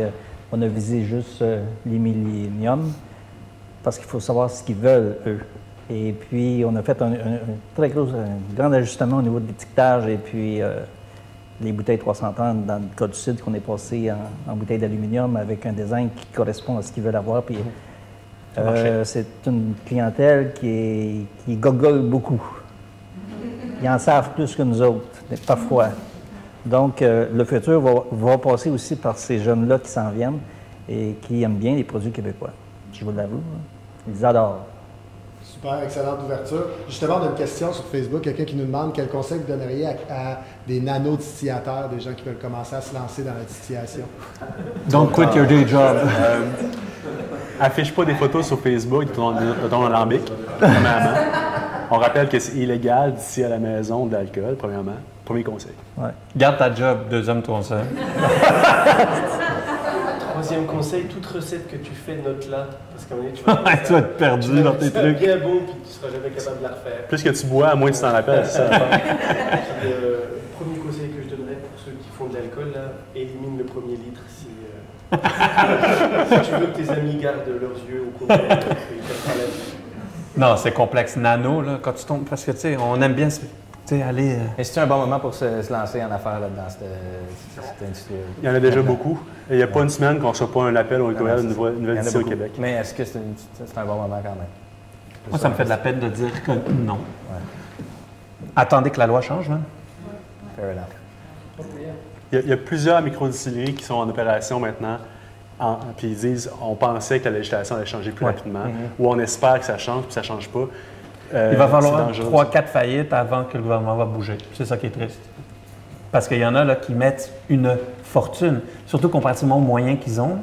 on a visé juste les milléniums, parce qu'il faut savoir ce qu'ils veulent, eux. Et puis, on a fait un grand ajustement au niveau de l'étiquetage, et puis les bouteilles 330 dans le cas du Sud qu'on est passé en bouteilles d'aluminium avec un design qui correspond à ce qu'ils veulent avoir. Puis, c'est une clientèle qui gogole beaucoup. Ils en savent plus que nous autres, parfois. Donc, le futur va passer aussi par ces jeunes-là qui s'en viennent et qui aiment bien les produits québécois. Je vous l'avoue, ils adorent. Super, excellente ouverture. Justement, on a une question sur Facebook, quelqu'un qui nous demande quel conseil vous donneriez à des nano-distillateurs, des gens qui veulent commencer à se lancer dans la distillation. Don't quit your day job. Affiche pas des photos sur Facebook de ton alambic, premièrement. On rappelle que c'est illégal d'ici à la maison de l'alcool, premièrement. Premier conseil. Ouais. Garde ta job, deuxième conseil. Troisième conseil, toute recette que tu fais, note-la. Parce qu'à un moment donné, tu vas être perdu dans tes trucs. Bien beau, puis tu seras jamais capable de la refaire. Plus que tu bois, moins tu t'en rappelles, c'est ça. Premier conseil que je donnerais pour ceux qui font de l'alcool, là, élimine le premier litre si tu veux que tes amis gardent leurs yeux au courant. Non, c'est complexe. Nano, là, quand tu tombes, parce que, tu sais, on aime bien aller... Et c'est un bon moment pour se lancer en affaires là, dans cette industrie? Il y en a déjà beaucoup. Et il n'y a pas une semaine qu'on ne reçoit pas un appel au courriel d'une nouvelle édition au Québec. Mais est-ce que c'est un bon moment quand même? Moi, ça me fait de la peine de dire que non. Ouais. Attendez que la loi change, même. Fair enough. Il y a plusieurs microdistilleries qui sont en opération maintenant. Puis ils disent on pensait que la législation allait changer plus rapidement, ou on espère que ça change, puis ça ne change pas. Il va falloir 3-4 faillites avant que le gouvernement va bouger. C'est ça qui est triste. Parce qu'il y en a là, qui mettent une fortune, surtout comparativement aux moyens qu'ils ont.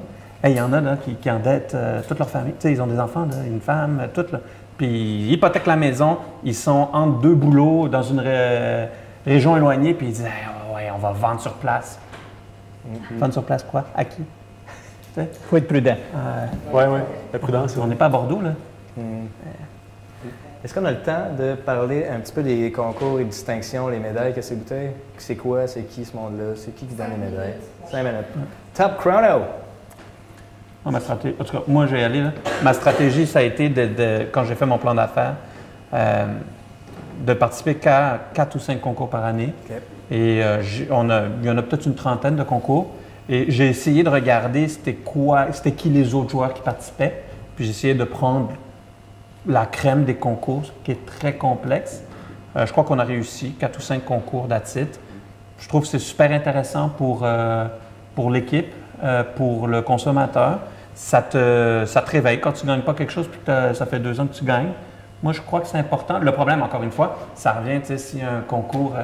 Il y en a là, qui endettent toute leur famille. Tu sais, ils ont des enfants, là, une femme, tout. Là. Puis ils hypothèquent la maison, ils sont entre deux boulots dans une région éloignée, puis ils disent ouais, on va vendre sur place. Vendre sur place quoi? À qui? Il faut être prudent. Oui, la prudence. On n'est pas à Bordeaux, là. Est-ce qu'on a le temps de parler un petit peu des concours et distinctions, les médailles que ces bouteilles? C'est quoi? C'est qui ce monde-là? C'est qui donne les médailles? 5 minutes. Top chrono! En tout cas, moi, je vais y aller. Là. Ma stratégie, ça a été, quand j'ai fait mon plan d'affaires, de participer qu'à 4 ou 5 concours par année. Okay. Et il y en a peut-être une trentaine de concours. Et j'ai essayé de regarder c'était qui les autres joueurs qui participaient. Puis j'ai essayé de prendre la crème des concours, qui est très complexe. Je crois qu'on a réussi 4 ou 5 concours d'attitude. Je trouve que c'est super intéressant pour l'équipe, pour le consommateur. Ça te réveille. Quand tu ne gagnes pas quelque chose, puis ça fait 2 ans que tu gagnes, moi, je crois que c'est important. Le problème, encore une fois, ça revient, tu sais, s'il y a un concours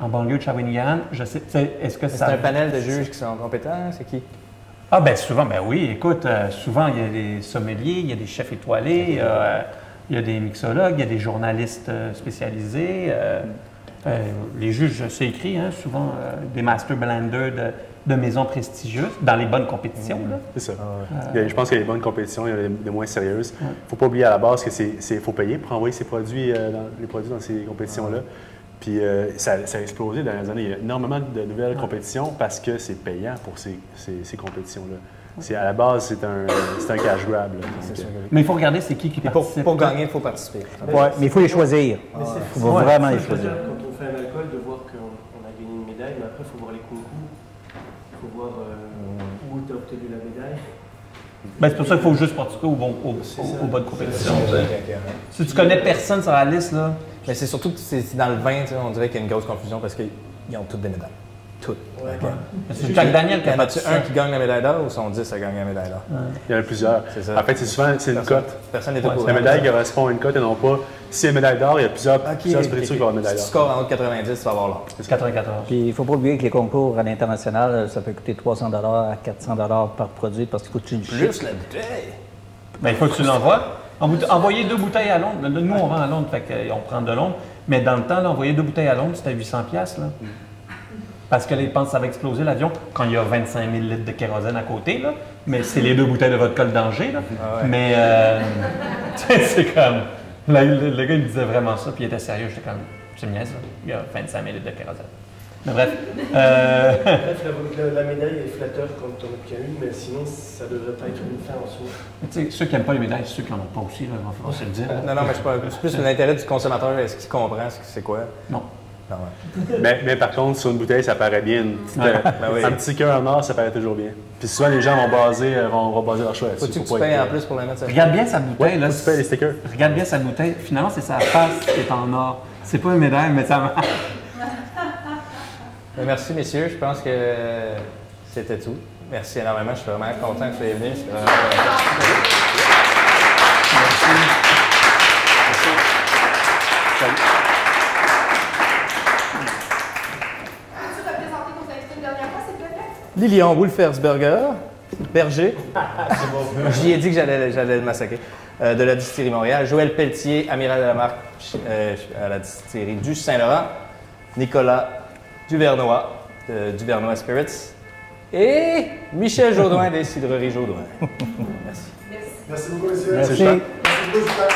en banlieue de Shawinigan, je sais, est-ce que c'est un panel de juges qui sont compétents? C'est qui? Ah, bien souvent, ben oui. Écoute, souvent, il y a des sommeliers, il y a des chefs étoilés, il y a des mixologues, il y a des journalistes spécialisés. Les juges, c'est écrit, hein, souvent des master blenders de maisons prestigieuses dans les bonnes compétitions. C'est ça. Je pense qu'il y a des bonnes compétitions, il y en a des moins sérieuses. Il ne faut pas oublier à la base qu'il faut payer pour envoyer ses produits, les produits dans ces compétitions-là. Puis ça a explosé dans les années. Il y a énormément de nouvelles compétitions parce que c'est payant pour ces compétitions-là. À la base, c'est un cash grab. Mais il faut regarder c'est qui participe. Pour gagner, il faut participer. Oui, mais il faut les choisir. Il faut vraiment les choisir. Quand on fait un alcool, de voir qu'on a gagné une médaille, mais après, il faut voir les concours. Il faut voir où tu as obtenu la médaille. Ben, c'est pour ça qu'il faut juste participer aux bonnes compétitions. Si tu connais personne sur la liste, là. Mais c'est surtout que c'est dans le vin, on dirait qu'il y a une grosse confusion parce qu'ils ont toutes des médailles. Toutes. Ouais. C'est Jack Daniel qui a battu un qui gagne la médaille d'or ou sont 10 à gagner la médaille d'or? Il y en a plusieurs. En fait, c'est souvent une cote. Personne n'est au courant. La médaille correspond à une cote et non pas. Si c'est une médaille d'or, il y a plusieurs spiritueux qui vont avoir une médaille d'or. Si tu scores en haut de 90, tu vas avoir l'or. C'est 94. Puis il ne faut pas oublier que les concours à l'international, ça peut coûter 300 à 400 par produit parce qu'il faut que tu le chiffres. Plus la bouteille. Bien, il faut que tu l'envoies. Envoyer 2 bouteilles à Londres. Nous, on vend à Londres, fait qu'on prend de Londres. Mais dans le temps, là, envoyer 2 bouteilles à Londres, c'était 800$. Là. Parce que là, ils pensent que ça va exploser l'avion quand il y a 25 000 litres de kérosène à côté. Là. Mais c'est les 2 bouteilles de vodka le danger. Là. Ah ouais. Mais c'est comme. Le gars, il me disait vraiment ça, puis il était sérieux. J'étais comme, c'est niaise, ça. Il y a 25 000 litres de kérosène. Mais bref. La médaille est flatteur quand on obtient une, mais sinon, ça devrait pas être une fin en soi. Tu sais, ceux qui n'aiment pas les médailles, c'est ceux qui n'en ont pas aussi, là, il faut se le dire. Non, mais c'est plus l'intérêt du consommateur. Est-ce qu'il comprend c'est quoi? Non. Ah ouais. Mais par contre, sur une bouteille, ça paraît bien. Un petit cœur en or, ça paraît toujours bien. Puis souvent, les gens vont baser leur choix là-dessus. Faut-tu que tu payes en plus pour la mettre sur Regarde bien sa bouteille. Là, tu payes les stickers. Regarde bien sa bouteille. Finalement, c'est sa face qui est en or. C'est pas une médaille, mais ça marche. Merci, messieurs. Je pense que c'était tout. Merci énormément. Je suis vraiment content que vous soyez venus. Merci. Salut. Peux-tu représenter nos invités une dernière fois, s'il te plaît? Lilian Wolfersberger, berger. J'y ai dit que j'allais le massacrer. De la distillerie Montréal. Joël Pelletier, amiral de la marque à la distillerie du Saint-Laurent. Nicolas Duvernois, de Duvernois Spirits. Et Michel Jourdouin, des cidreries Jourdouin. Merci. Merci beaucoup, messieurs. Merci. Merci beaucoup,